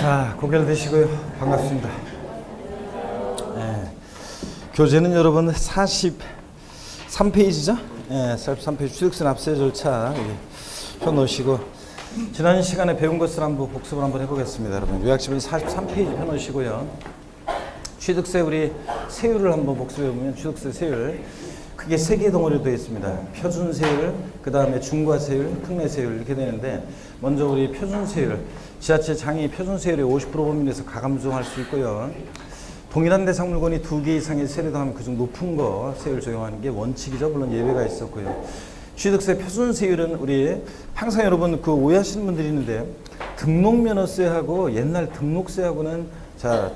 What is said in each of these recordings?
자, 고개를 드시고요. 반갑습니다. 교재는 여러분 43페이지죠? 43페이지 취득세 납세 절차 펴놓으시고 지난 시간에 배운 것을 한번 복습을 한번 해보겠습니다. 여러분 요약집은 43페이지 펴놓으시고요. 취득세 우리 세율을 한번 복습해보면 취득세 세율 크게 세 개 덩어리로 되어 있습니다. 표준세율, 그 다음에 중과세율, 특례세율 이렇게 되는데 먼저 우리 표준세율, 지자체 장이 표준세율의 50% 범위 내에서 가감정할 수 있고요. 동일한 대상 물건이 2개 이상의 세를 더하면 그중 높은 거 세율 적용하는 게 원칙이죠. 물론 예외가 있었고요. 취득세 표준세율은 우리 항상 여러분 그 오해하시는 분들이 있는데 등록면허세하고 옛날 등록세하고는 자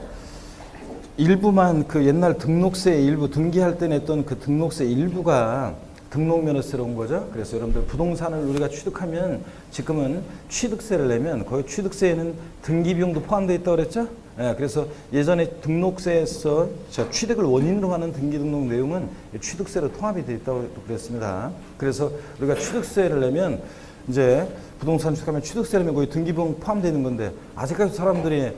일부만 그 옛날 등록세 일부 등기할 때 냈던 그 등록세 일부가 등록면허세로 온 거죠. 그래서 여러분들 부동산을 우리가 취득하면 지금은 취득세를 내면 거기 취득세에는 등기비용도 포함되어 있다고 그랬죠. 그래서 예전에 등록세에서 취득을 원인으로 하는 등기 등록 내용은 취득세로 통합이 되어 있다고 그랬습니다. 그래서 우리가 취득세를 내면 이제 부동산 취득하면 취득세를 내면 거기 등기비용 포함되어 있는 건데 아직까지 사람들이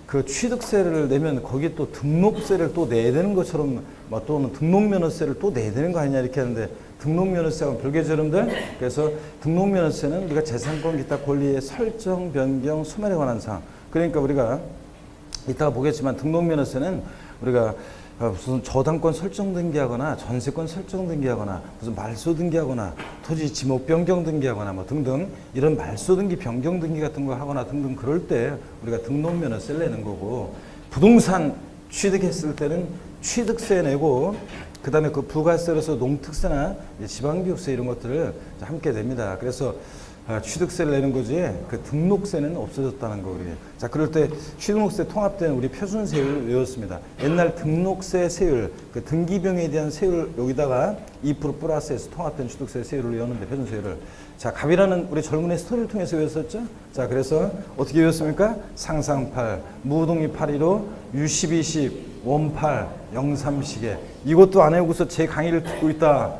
그 취득세를 내면 거기에 또 등록세를 또 내야 되는 것처럼 또는 등록면허세를 또 내야 되는 거 아니냐 이렇게 하는데 등록면허세하고는 별개죠 여러분들. 그래서 등록면허세는 우리가 재산권 기타 권리의 설정, 변경, 소멸에 관한 사항. 그러니까 우리가 이따가 보겠지만 등록면허세는 우리가 무슨 저당권 설정 등기하거나 전세권 설정 등기하거나 무슨 말소 등기하거나 토지 지목 변경 등기하거나 뭐 등등 이런 말소 등기 변경 등기 같은 거 하거나 등등 그럴 때 우리가 등록면허세를 내는 거고 부동산 취득했을 때는 취득세 내고 그 다음에 그 부가세로서 농특세나 지방교육세 이런 것들을 함께 냅니다. 그래서 취득세를 내는 거지 그 등록세는 없어졌다는 거 우리. 자 그럴 때 취등록세 통합된 우리 표준세율 외웠습니다. 옛날 등록세 세율 그 등기병에 대한 세율 여기다가 2% 플러스해서 통합된 취득세 세율을 외웠는데 표준세율을 자 갑이라는 우리 젊은이 스토리를 통해서 외웠었죠. 자 그래서 어떻게 외웠습니까? 상상8 무동이 815 U1210 원팔 03시계 이것도 안 해오고서 제 강의를 듣고 있다.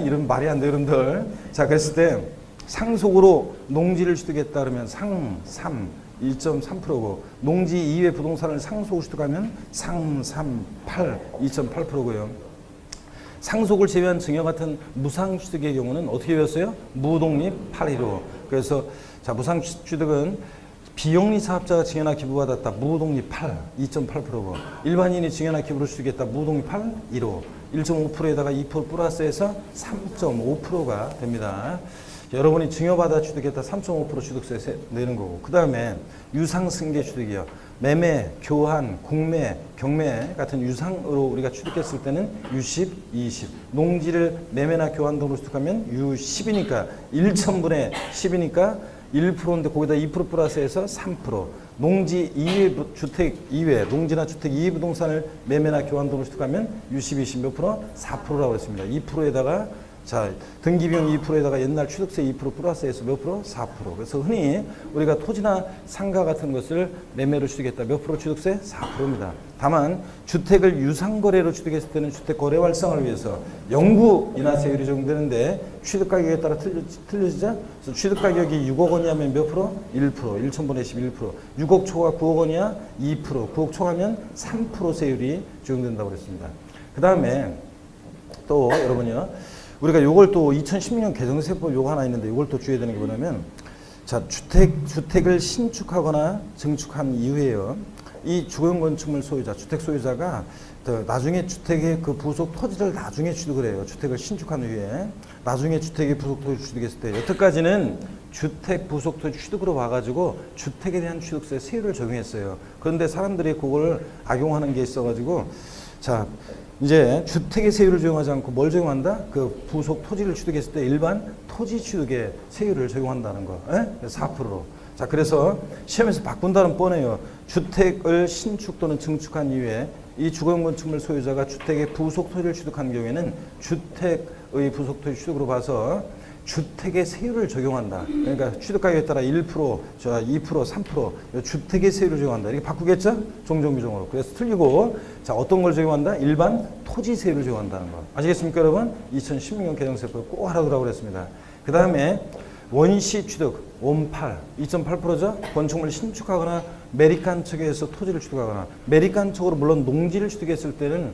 이런 말이 안 돼 여러분들. 자 그랬을 때 상속으로 농지를 취득했다 그러면 상3 1.3%고 농지 이외 부동산을 상속을 취득하면 상38 2.8%고요. 상속을 제외한 증여 같은 무상 취득의 경우는 어떻게 배웠어요? 무독립 815. 그래서 자 무상 취득은 비영리 사업자가 증여나 기부받았다. 무독립 8 2.8%고 일반인이 증여나 기부를 취득했다. 무독립 8 1호 1.5%에다가 2% 플러스해서 3.5%가 됩니다. 여러분이 증여받아 취득했다 3.5% 취득세 내는 거고 그 다음에 유상승계 취득이요. 매매, 교환, 공매, 경매 같은 유상으로 우리가 취득했을 때는 U10, 20 농지를 매매나 교환 등으로 취득하면 U10이니까 1,000분의 10이니까 1%인데 거기다 2% 플러스해서 3% 농지 이외 주택 이외 농지나 주택 이외 부동산을 매매나 교환 등으로 취득하면 U10, 20 몇 프로? 4%라고 했습니다. 2%에다가 자, 등기비용 2%에다가 옛날 취득세 2% 플러스해서 몇 프로? 4%. 그래서 흔히 우리가 토지나 상가 같은 것을 매매로 취득했다. 몇 프로 취득세? 4%입니다. 다만 주택을 유상거래로 취득했을 때는 주택거래 활성화를 위해서 영구 인하세율이 적용되는데 취득가격에 따라 틀려지죠? 그래서 취득가격이 6억 원이면 몇 프로? 1%. 1,000분의 11%. 6억 초과 9억 원이야? 2%. 9억 초과면 3% 세율이 적용된다고 그랬습니다. 그 다음에 또 여러분이요. 우리가 요걸 또 2016년 개정세법 요거 하나 있는데 요걸 또 주의해야 되는 게 뭐냐면 자 주택을 신축하거나 증축한 이후에요. 이 주거용건축물 소유자, 주택 소유자가 나중에 주택의 그 부속 토지를 나중에 취득을 해요. 주택을 신축한 후에 나중에 주택의 부속 토지 취득했을 때 여태까지는 주택 부속 토지 취득으로 와가지고 주택에 대한 취득세 세율을 적용했어요. 그런데 사람들이 그걸 악용하는 게 있어가지고 자 이제 주택의 세율을 적용하지 않고 뭘 적용한다? 그 부속 토지를 취득했을 때 일반 토지 취득의 세율을 적용한다는 거. 4%로. 자, 그래서 시험에서 바꾼다는 뻔해요. 주택을 신축 또는 증축한 이후에 이 주거용건축물 소유자가 주택의 부속 토지를 취득한 경우에는 주택의 부속 토지 취득으로 봐서 주택의 세율을 적용한다. 그러니까 취득가격에 따라 1%, 2%, 3% 주택의 세율을 적용한다. 이렇게 바꾸겠죠? 종종규정으로. 그래서 틀리고 자 어떤 걸 적용한다? 일반 토지 세율을 적용한다는 거. 아시겠습니까 여러분? 2016년 개정세법 꼭 알아두라고 그랬습니다. 그 다음에 원시 취득 원팔 2.8%죠. 건축물을 신축하거나 메리칸 측에서 토지를 취득하거나 메리칸 쪽으로 물론 농지를 취득했을 때는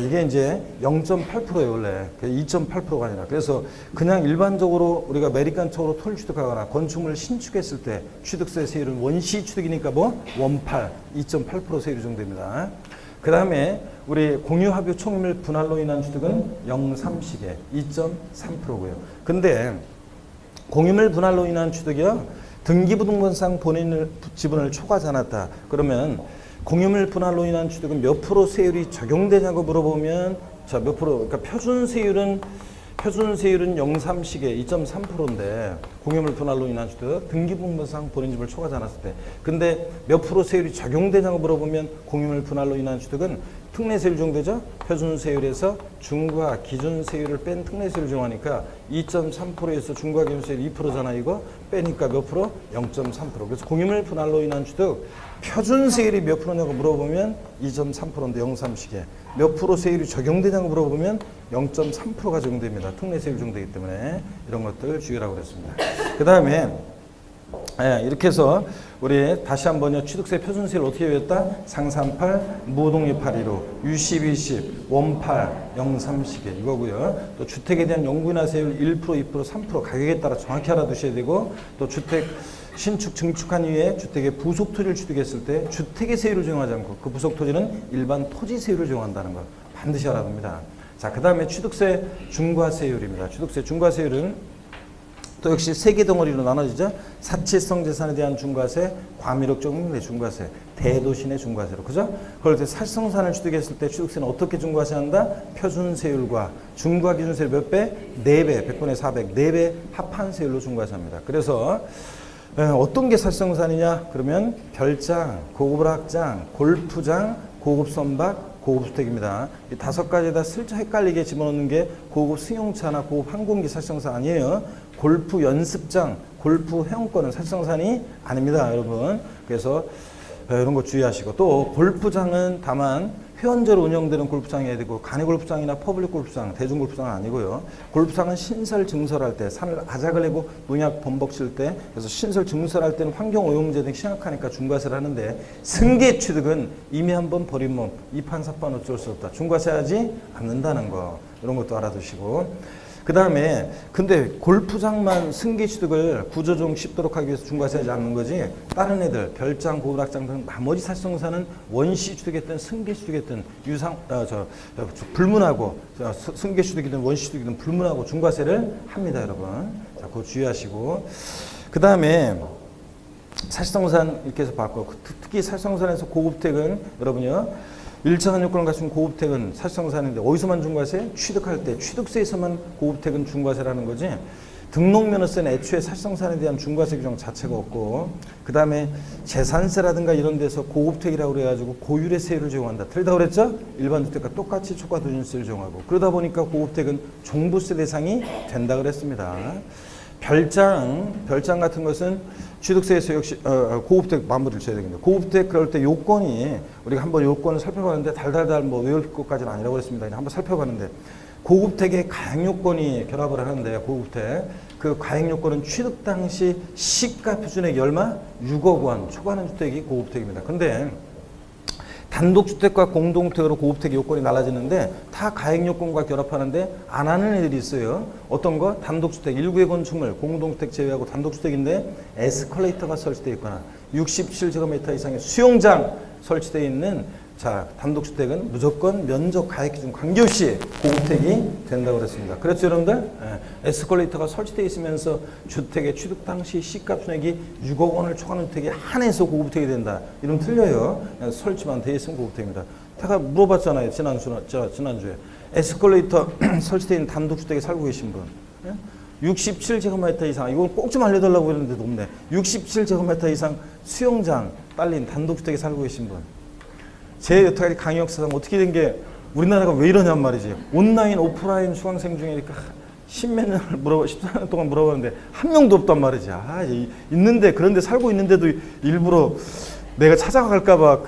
이게 이제 0.8%예요 원래 2.8%가 아니라. 그래서 그냥 일반적으로 우리가 메리칸 쪽으로 토를 취득하거나 건축물을 신축했을 때 취득세 세율은 원시 취득이니까 뭐 원팔 2.8% 세율이 정도입니다. 그 다음에 우리 공유합의 총임을 분할로 인한 취득은 0.3시계 2.3%고요. 근데 공유물 분할로 인한 취득이요. 등기부등본상 본인 지분을 초과하지 않았다. 그러면 공유물 분할로 인한 취득은 몇 프로 세율이 적용되냐고 물어보면 자, 몇 프로? 그러니까 표준 세율은 0.3시계 2.3%인데 공유물 분할로 인한 취득 등기부등본상 본인 지분을 초과하지 않았을 때. 근데 몇 프로 세율이 적용되냐고 물어보면 공유물 분할로 인한 취득은 특례세율 정도죠. 표준세율에서 중과 기준세율을 뺀 특례세율을 적용하니까 2.3%에서 중과 기준세율 2%잖아 이거. 빼니까 몇 프로? 0.3%. 그래서 공유물 분할로 인한 취득 표준세율이 몇 프로냐고 물어보면 2.3%인데 0.3시계. 몇 프로 세율이 적용되냐고 물어보면 0.3%가 적용됩니다. 특례세율 정도이기 때문에 이런 것들 주의하라고 그랬습니다. 그 다음에 이렇게 해서 우리 다시 한번요. 취득세 표준세율 어떻게 외웠다? 상산팔, 무동립 8.15, 유십20, 원팔, 0.3시계 이거고요. 또 주택에 대한 연구인하세율 1%, 2%, 3% 가격에 따라 정확히 알아두셔야 되고 또 주택 신축 증축한 이후에 주택의 부속 토지를 취득했을 때 주택의 세율을 적용하지 않고 그 부속 토지는 일반 토지 세율을 적용한다는 거 반드시 알아둡니다. 자, 그 다음에 취득세 중과세율입니다. 취득세 중과세율은 또 역시 세 개 덩어리로 나눠지죠. 사치성 재산에 대한 중과세, 과밀옥적물의 중과세, 대도시의 중과세로. 그죠? 그럴 때 사치성산을 취득했을 때 취득세는 어떻게 중과세한다? 표준세율과 중과기준세율 몇 배? 4배, 100분의 400, 4배 합한 세율로 중과세합니다. 그래서 어떤 게 사치성산이냐? 그러면 별장, 고급락장, 골프장, 고급 선박, 고급 주택입니다. 이 5가지 다 슬쩍 헷갈리게 집어넣는 게 고급 승용차나 고급 항공기 사치성산 아니에요. 골프 연습장, 골프 회원권은 사치성산이 아닙니다, 여러분. 그래서 이런 거 주의하시고 또 골프장은 다만 회원제로 운영되는 골프장이어야 되고 간이 골프장이나 퍼블릭 골프장, 대중 골프장은 아니고요. 골프장은 신설 증설할 때 산을 아작을 내고 농약 범벅 칠 때 그래서 신설 증설할 때는 환경오염제 등이 심각하니까 중과세를 하는데 승계 취득은 이미 한번 버린 몸, 이판사판 어쩔 수 없다. 중과세하지 않는다는 거 이런 것도 알아두시고 그 다음에 근데 골프장만 승계 취득을 구조조정 쉽도록 하기 위해서 중과세하지 않는 거지 다른 애들 별장, 고락장 등 나머지 사치성산은 원시 취득했든 승계 취득했든 불문하고 승계 취득이든 원시 취득이든 불문하고 중과세를 합니다, 여러분. 자, 그거 주의하시고 그 다음에 사치성산 이렇게 해서 봤고 특히 사치성산에서 고급택은 여러분요. 일정한 요건을 갖춘 고급택은 사치성산인데 어디서만 중과세? 취득할 때 취득세에서만 고급택은 중과세라는 거지 등록면허세는 애초에 사치성산에 대한 중과세 규정 자체가 없고 그 다음에 재산세라든가 이런 데서 고급택이라고 그래가지고 고율의 세율을 적용한다. 틀리다 그랬죠? 일반 주택과 똑같이 초과도준세를 적용하고 그러다 보니까 고급택은 종부세 대상이 된다 그랬습니다. 별장 같은 것은 취득세에서 역시 고급택 마무리를 줘야 되겠네요. 고급택 그럴 때 요건이 우리가 한번 요건을 살펴봤는데 달달달 뭐 외울 것까지는 아니라고 그랬습니다. 그냥 한번 살펴봤는데 고급택의 가액 요건이 결합을 하는데 고급택 그 가액 요건은 취득 당시 시가 표준액이 얼마? 6억 원 초과하는 주택이 고급택입니다. 근데 단독주택과 공동주택으로 고급택 요건이 달라지는데 다 가액 요건과 결합하는데 안 하는 애들이 있어요. 어떤 거? 단독주택, 1구의 건축물, 공동주택 제외하고 단독주택인데 에스컬레이터가 설치되어 있거나 67제곱미터 이상의 수영장 설치되어 있는 자 단독주택은 무조건 면적 가액 기준 관계없이 고급택이 된다고 그랬습니다. 그렇죠 여러분들? 에스컬레이터가 설치되어 있으면서 주택의 취득 당시 시가 순액이 6억 원을 초과하는 주택에 한해서 고급택이 된다. 이러면 틀려요. 설치만 되어 있으면 고급택입니다. 제가 물어봤잖아요. 지난주에. 에스컬레이터 설치되어 있는 단독주택에 살고 계신 분. 67제곱미터 이상, 이건 꼭 좀 알려달라고 했는데도 없네. 67제곱미터 이상 수영장 딸린 단독주택에 살고 계신 분. 제 여태까지 강의 역사상 어떻게 된 게 우리나라가 왜 이러냔 말이지. 온라인, 오프라인 수강생 중에 10몇 년을 14년 동안 물어봤는데 한 명도 없단 말이지. 있는데, 그런데 살고 있는데도 일부러 내가 찾아갈까봐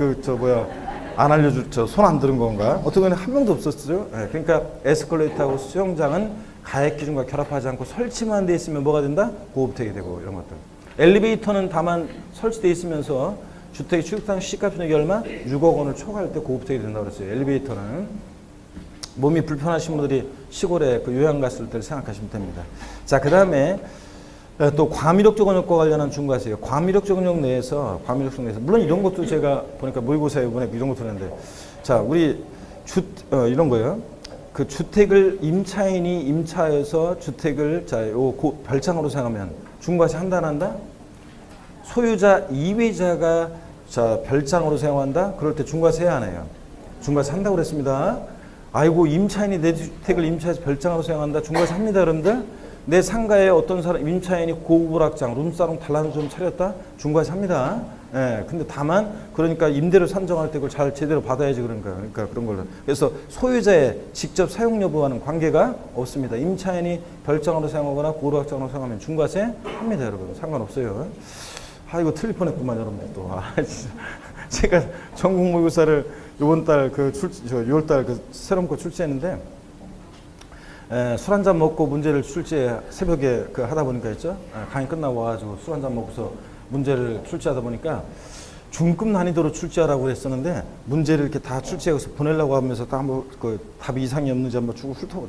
안 알려줄, 손 안 들은 건가? 어떻게 보면 한 명도 없었죠. 그러니까 에스컬레이터하고 수영장은 가액 기준과 결합하지 않고 설치만 돼 있으면 뭐가 된다? 고주택이 되고 이런 것들. 엘리베이터는 다만 설치돼 있으면서 주택의 취득당 시가총액이 얼마? 6억 원을 초과할 때 고주택이 된다고 그랬어요. 엘리베이터는 몸이 불편하신 분들이 시골에 그 요양 갔을 때를 생각하시면 됩니다. 자, 그 다음에 또 과밀력 적응력과 관련한 중과세요. 과밀력 적응력 내에서 물론 이런 것도 제가 보니까 모의고사에 이번에 이런 것도 했는데, 자, 우리 이런 거예요. 그 주택을 임차인이 임차해서 주택을 별장으로 사용하면 중과세 한다 안 한다? 소유자 이외자가 별장으로 사용한다? 그럴 때 중과세 해야 안 해요? 중과세 한다고 그랬습니다. 아이고, 임차인이 내 주택을 임차해서 별장으로 사용한다? 중과세 합니다, 여러분들. 내 상가에 어떤 사람, 임차인이 고부락장, 룸사롱 단란을 좀 차렸다? 중과세 합니다. 예, 근데 다만, 그러니까 임대료 산정할 때 그걸 잘 제대로 받아야지 그러니까 그런 걸로. 그래서 소유자의 직접 사용 여부와는 관계가 없습니다. 임차인이 별장으로 사용하거나 고부락장으로 사용하면 중과세 합니다, 여러분. 상관없어요. 이거 틀릴 뻔했구만, 여러분들 또. 진짜. 제가 전국 모의고사를 이번 달 6월달 새로운 거 출제했는데, 술 한잔 먹고 문제를 새벽에 하다 보니까 했죠. 강의 끝나고 와가지고 술 한잔 먹고서 문제를 출제하다 보니까 중급 난이도로 출제하라고 했었는데, 문제를 이렇게 다 출제해서 보내려고 하면서 다 한번 답이 이상이 없는지 한번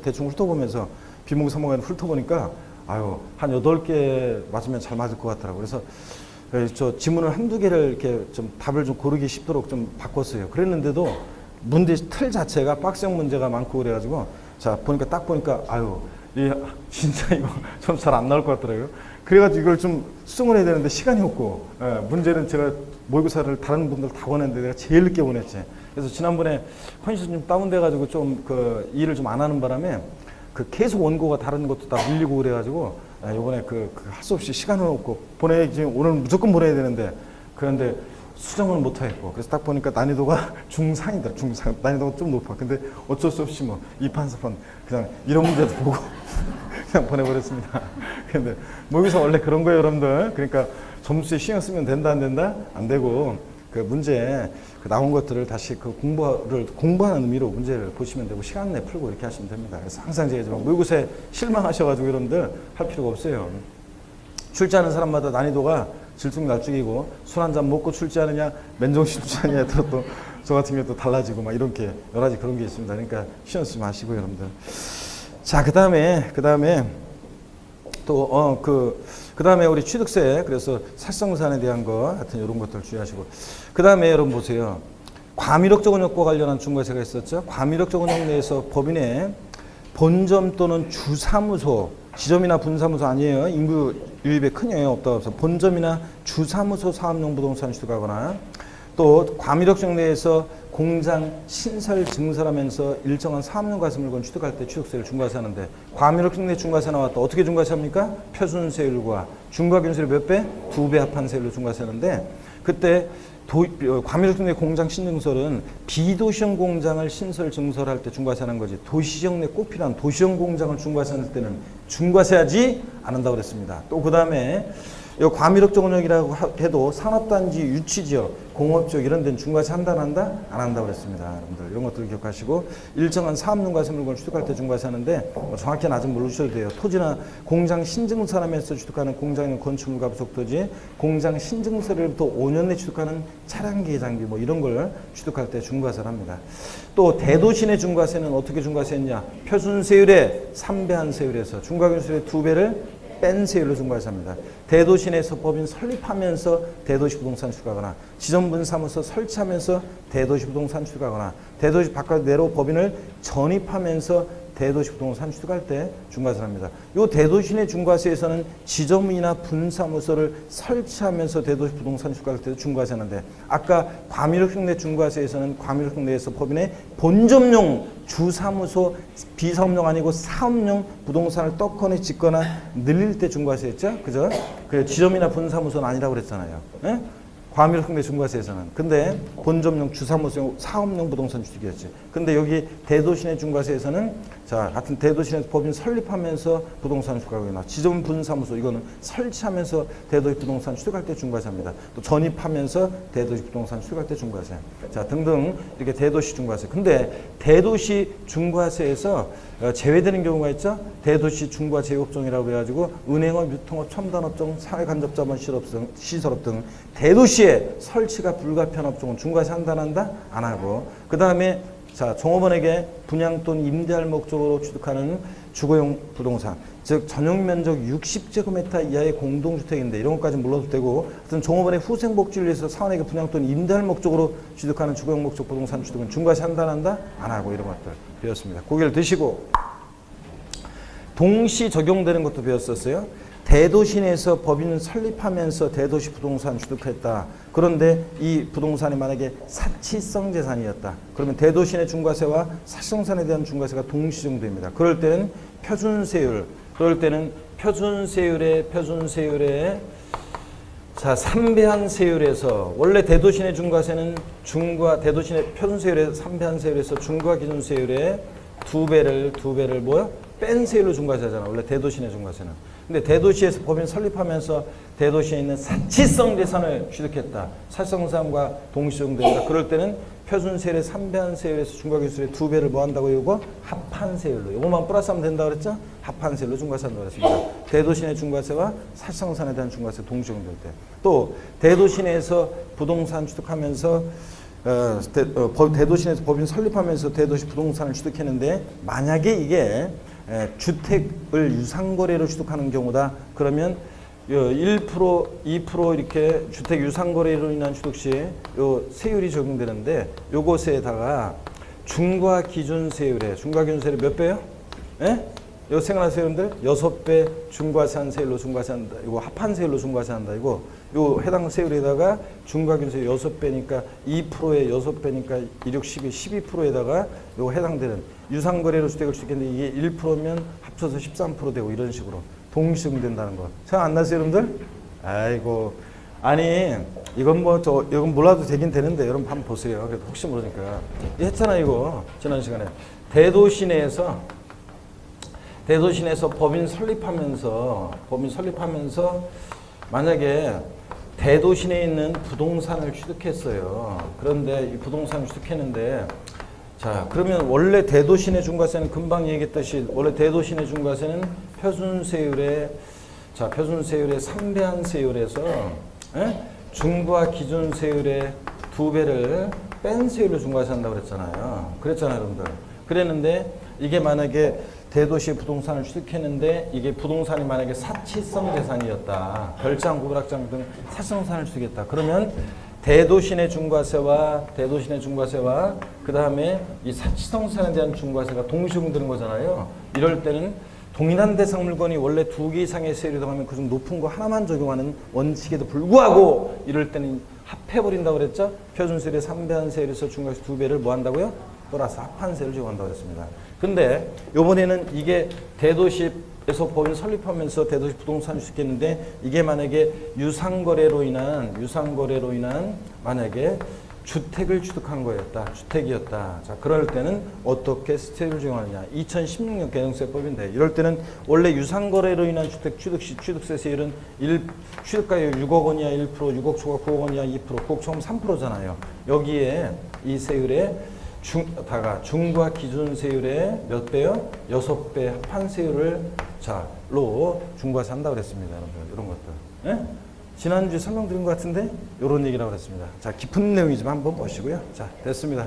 대충 훑어보면서 비몽사몽에 훑어보니까 한 8개 맞으면 잘 맞을 것 같더라고요. 그래서 저 지문을 한두 개를 이렇게 좀 답을 좀 고르기 쉽도록 좀 바꿨어요. 그랬는데도 문제 틀 자체가 박스형 문제가 많고 그래가지고 딱 보니까 진짜 이거 좀 잘 안 나올 것 같더라고요. 그래가지고 이걸 좀 수정을 해야 되는데 시간이 없고, 문제는 제가 모의고사를 다른 분들 다 보냈는데 내가 제일 늦게 보냈지. 그래서 지난번에 컨디션 좀 다운돼가지고 좀 일을 좀 안 하는 바람에 계속 원고가 다른 것도 다 밀리고 그래가지고 요번에 할 수 없이 시간은 없고 오늘 무조건 보내야 되는데, 그런데 수정을 못 하겠고, 그래서 딱 보니까 난이도가 중상이다. 중상 난이도가 좀 높아. 근데 어쩔 수 없이 2판 4판 그냥 이런 문제도 보고 그냥 보내버렸습니다. 근데 모의고사 원래 그런 거예요, 여러분들. 그러니까 점수에 신경 쓰면 된다 안 된다? 안 되고, 문제 나온 것들을 다시 공부하는 의미로 문제를 보시면 되고, 시간 내 풀고 이렇게 하시면 됩니다. 그래서 항상 제가 모의고사에 실망하셔가지고 여러분들 할 필요가 없어요. 출제하는 사람마다 난이도가 질풍날쭉이고, 술 한잔 먹고 출제하느냐, 맨정신 출제하느냐에 따라 또 저 같은 경우 또 달라지고 이렇게 여러 가지 그런 게 있습니다. 그러니까 신경 쓰지 마시고요, 여러분들. 자, 그 다음에 또 그 다음에 우리 취득세, 그래서 살성산에 대한 거 하여튼 이런 것들 주의하시고, 그 다음에 여러분 보세요. 과밀력 적응력과 관련한 중과세가 있었죠. 과밀력 적응력 내에서 법인의 본점 또는 주사무소, 지점이나 분사무소 아니에요. 인구 유입에 큰 영향 없다고 해서 본점이나 주사무소 사업용 부동산 취득하거나, 또 과밀력 적응력 내에서 공장 신설 증설하면서 일정한 사업용 과세 물건 취득할 때 취득세를 중과세하는데, 과밀력 적응력 중과세 나왔다. 어떻게 중과세합니까? 표준세율과 중과균세율 몇 배? 2배 합한 세율로 중과세하는데, 그때 과밀력 적응력 공장 신증설은 비도시형 공장을 신설 증설할 때 중과세하는 거지, 도시형 내 꼭 필요한 도시형 공장을 중과세할 때는 중과세하지 않는다고 그랬습니다. 또 그 다음에 과밀력 적응력이라고 해도 산업단지, 유치지역, 공업지역 이런 데는 중과세 한다 안 한다? 안 한다고 그랬습니다. 여러분들 이런 것들 기억하시고, 일정한 사업용 과세 물건을 취득할 때 중과세 하는데, 정확히는 아직 모르셔도 돼요. 토지나 공장 신증설하면서 취득하는 공장용 건축물과 부속토지, 공장 신증설로부터 5년 내 취득하는 차량기, 장비 이런 걸 취득할 때 중과세를 합니다. 또 대도시 내 중과세는 어떻게 중과세했냐? 표준세율의 3배 세율에서 중과균세율의 2배를 뺀 세율로 중과세합니다. 대도시 내에서 법인 설립하면서 대도시 부동산 취득하거나, 지점분 사무소 설치하면서 대도시 부동산 취득하거나, 대도시 바깥 내로 법인을 전입하면서 대도시 부동산 취득할 때 중과세를 합니다. 이 대도시 내 중과세에서는 지점이나 분사무소를 설치하면서 대도시 부동산 취득할 때도 중과세하는데, 아까 과밀력 내 중과세에서는 과밀력 내에서 법인의 본점용 주사무소, 비사업용 아니고 사업용 부동산을 떡거나 짓거나 늘릴 때 중과세했죠? 그죠? 그 지점이나 분사무소는 아니라고 그랬잖아요. 예? 과밀 흥대 중과세에서는. 근데 본점용 주사무소용 사업용 부동산 취득이었지. 근데 여기 대도시내 중과세에서는 자, 같은 대도시내 법인 설립하면서 부동산 취득하거나 지점 분사무소 이거는 설치하면서 대도시 부동산 취득할 때 중과세입니다. 또 전입하면서 대도시 부동산 취득할 때 중과세. 자, 등등 이렇게 대도시 중과세. 근데 대도시 중과세에서 제외되는 경우가 있죠. 대도시 중과 제휴업종이라고 해가지고 은행업, 유통업, 첨단업종, 사회간접자본 시설업 등 대도시에 설치가 불가피한 업종은 중과세 한다 안 한다? 안 하고 그 다음에 자 종업원에게 분양 또는 임대할 목적으로 취득하는 주거용 부동산 즉 전용면적 60제곱미터 이하의 공동주택인데 이런 것까지 몰라도 되고 하여튼 종업원의 후생복지를 위해서 사원에게 분양 또는 임대할 목적으로 취득하는 주거용 목적 부동산 취득은 중과세 한다 안 한다? 안 하고 이런 것들 배웠습니다. 고개를 드시고 동시 적용되는 것도 배웠었어요. 대도시 내에서 법인 설립하면서 대도시 부동산 취득했다. 그런데 이 부동산이 만약에 사치성 재산이었다. 그러면 대도시 내 중과세와 사치성산에 대한 중과세가 동시 적용됩니다. 그럴 때는 표준세율, 그럴 때는 표준세율에 자 3배한 세율에서 원래 대도시 내 중과세는 대도시 내 표준세율에 3배한 세율에서 중과 기준세율의 두 배를 뭐야? 뺀 세율로 중과세하잖아. 원래 대도시 내 중과세는. 근데 대도시에서 법인 설립하면서 대도시에 있는 사치성 재산을 취득했다. 사치성산과 동시 적용된다. 그럴 때는 표준세율의 3배한 세율에서 중과기준세율의 2배를 뭐 한다고 이거 합한 세율로. 이거만 플러스하면 된다고 그랬죠? 합한 세율로 중과세한다고 그랬습니다. 대도시 내 중과세와 사치성산에 대한 중과세 동시 적용될 때. 또 대도시 내에서 부동산 취득하면서 대도시 내에서 법인 설립하면서 대도시 부동산을 취득했는데 만약에 이게 주택을 유상거래로 취득하는 경우다. 그러면 1%, 2% 이렇게 주택 유상거래로 인한 취득 시 요 세율이 적용되는데 요것에다가 중과기준세율에 중과기준세율이 몇 배요? 예? 이거 생각나세요, 여러분들? 6배 중과세한 세율로 중과세한다. 이거 합한 세율로 중과세한다. 이거 요 해당 세율에다가 중과기준세율 6배니까 2%에 6배니까 2, 6, 12, 12%에다가 요 해당되는 유상거래로 주택을 취득했는데 이게 1%면 합쳐서 13% 되고 이런 식으로 동시 적용된다는 거. 생각 안 나세요, 여러분들? 아이고. 아니, 이건 이건 몰라도 되긴 되는데 여러분 한번 보세요. 그래도 혹시 모르니까. 했잖아, 이거. 지난 시간에. 대도시 내에서 법인 설립하면서 만약에 대도시 내에 있는 부동산을 취득했어요. 그런데 이 부동산을 취득했는데 자 그러면 원래 대도시 내 중과세는 금방 얘기했듯이 원래 대도시 내 중과세는 표준세율의 3배한 세율에서 중과 기준세율의 2배를 뺀 세율로 중과세한다고 그랬잖아요. 그랬잖아요, 여러분들. 그랬는데 이게 만약에 대도시 부동산을 취득했는데 이게 부동산이 만약에 사치성 재산이었다. 별장, 고락장 등 사치성산을 취득했다. 그러면 대도시 내 중과세와 그 다음에 이 사치성산에 대한 중과세가 동시 적용되는 거잖아요. 이럴 때는 동일한 대상 물건이 원래 2개 이상의 세율이 더하면 그중 높은 거 하나만 적용하는 원칙에도 불구하고 이럴 때는 합해버린다고 그랬죠. 표준세율의 3배한 세율에서 중과세 2배를 뭐 한다고요? 플러스 합한 세율을 적용한다고 그랬습니다. 근데 요번에는 이게 대도시에서 법인 설립하면서 대도시 부동산을 취득했는데 이게 만약에 유상거래로 인한 만약에 주택을 취득한 거였다. 주택이었다. 자, 그럴 때는 어떻게 세율을 적용하느냐. 2016년 개정세법인데 이럴 때는 원래 유상거래로 인한 주택 취득 시 취득세 세율은 취득가율 6억 원이야 1%, 6억 초과 9억 원이야 2%, 9억 초과 3%잖아요. 여기에 이 세율에 중과 기준 세율의 몇 배요? 6배 합한 세율을 로 중과세 한다고 그랬습니다. 여러분들. 이런 것들. 예? 지난주에 설명드린 것 같은데 이런 얘기라고 그랬습니다. 자, 깊은 내용이지만 한번 보시고요. 자, 됐습니다.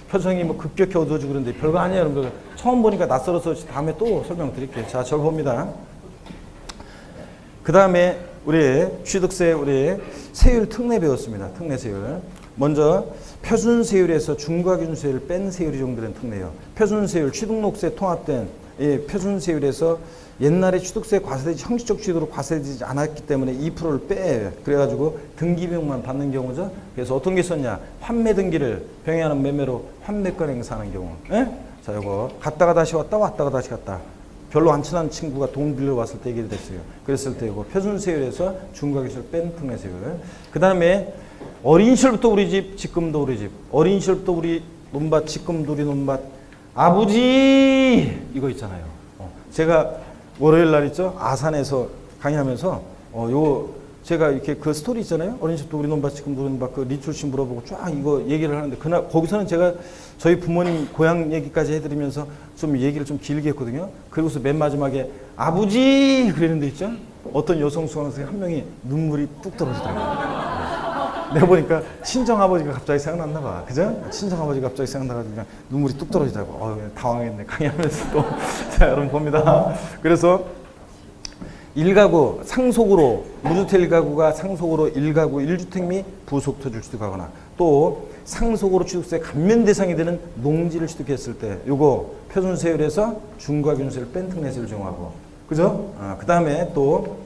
표정이 뭐 급격히 어두워지고 그러는데 별거 아니에요, 여러분들. 처음 보니까 낯설어서 다음에 또 설명드릴게요. 자, 저거 봅니다. 그 다음에 우리 취득세 세율 특례 배웠습니다. 특례 세율. 먼저 표준세율에서 중과기준세율을 뺀 세율이 적용되는 특례예요. 표준세율, 취득록세 통합된 이 표준세율에서 옛날에 취득세 과세되지 형식적 취득으로 과세되지 않았기 때문에 2%를 빼. 그래가지고 등기비용만 받는 경우죠. 그래서 어떤 게 있었냐? 판매 등기를 병행하는 매매로 환매권 행사하는 경우. 예? 자, 요거 갔다가 다시 왔다 왔다가 다시 갔다. 별로 안 친한 친구가 돈 빌려 왔을 때 얘기를 했어요. 그랬을 때 이거 표준세율에서 중과기준세율 뺀 특례세율. 그 다음에 어린 시절부터 우리 집, 지금도 우리 집. 어린 시절부터 우리 논밭, 지금도 우리 논밭. 아버지! 이거 있잖아요. 제가 월요일 날 있죠? 아산에서 강의하면서, 제가 이렇게 그 스토리 있잖아요. 어린 시절부터 우리 논밭, 지금도 우리 논밭, 그 리출신 물어보고 쫙 이거 얘기를 하는데, 그날, 거기서는 제가 저희 부모님 고향 얘기까지 해드리면서 좀 얘기를 좀 길게 했거든요. 그리고서 맨 마지막에 아버지! 그러는데 있죠? 어떤 여성 수강생 한 명이 눈물이 뚝 떨어지더라고요. 내가 보니까 친정아버지가 갑자기 생각났나 봐. 그죠? 친정아버지가 갑자기 생각나가지고 그냥 눈물이 뚝 떨어지더라고. 당황했네. 강의하면서 또. 자, 여러분 봅니다. 그래서 1가구 상속으로, 무주택 1가구가 상속으로 1가구 1주택 및 부속토지를 취득하거나 또 상속으로 취득세 감면 대상이 되는 농지를 취득했을 때 요거 표준세율에서 중과균세를 뺀 특례세를 적용하고, 그죠? 그 다음에 또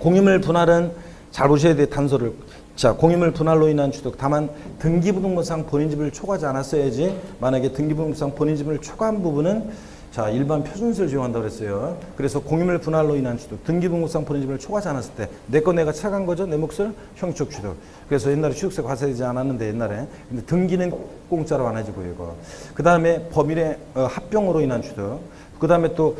공유물 분할은 잘 보셔야 돼요. 단서를. 자, 공유물 분할로 인한 취득. 다만 등기부등본상 본인집을 초과하지 않았어야지. 만약에 등기부등본상 본인집을 초과한 부분은 자, 일반 표준세를 적용한다고 그랬어요. 그래서 공유물 분할로 인한 취득. 등기부등본상 본인집을 초과하지 않았을 때 내 거 내가 차간 거죠. 내 몫을 형식적 취득. 그래서 옛날에 취득세 과세되지 않았는데 옛날에. 근데 등기는 공짜로 안 해주고 이거. 그 다음에 법인의 합병으로 인한 취득. 그 다음에 또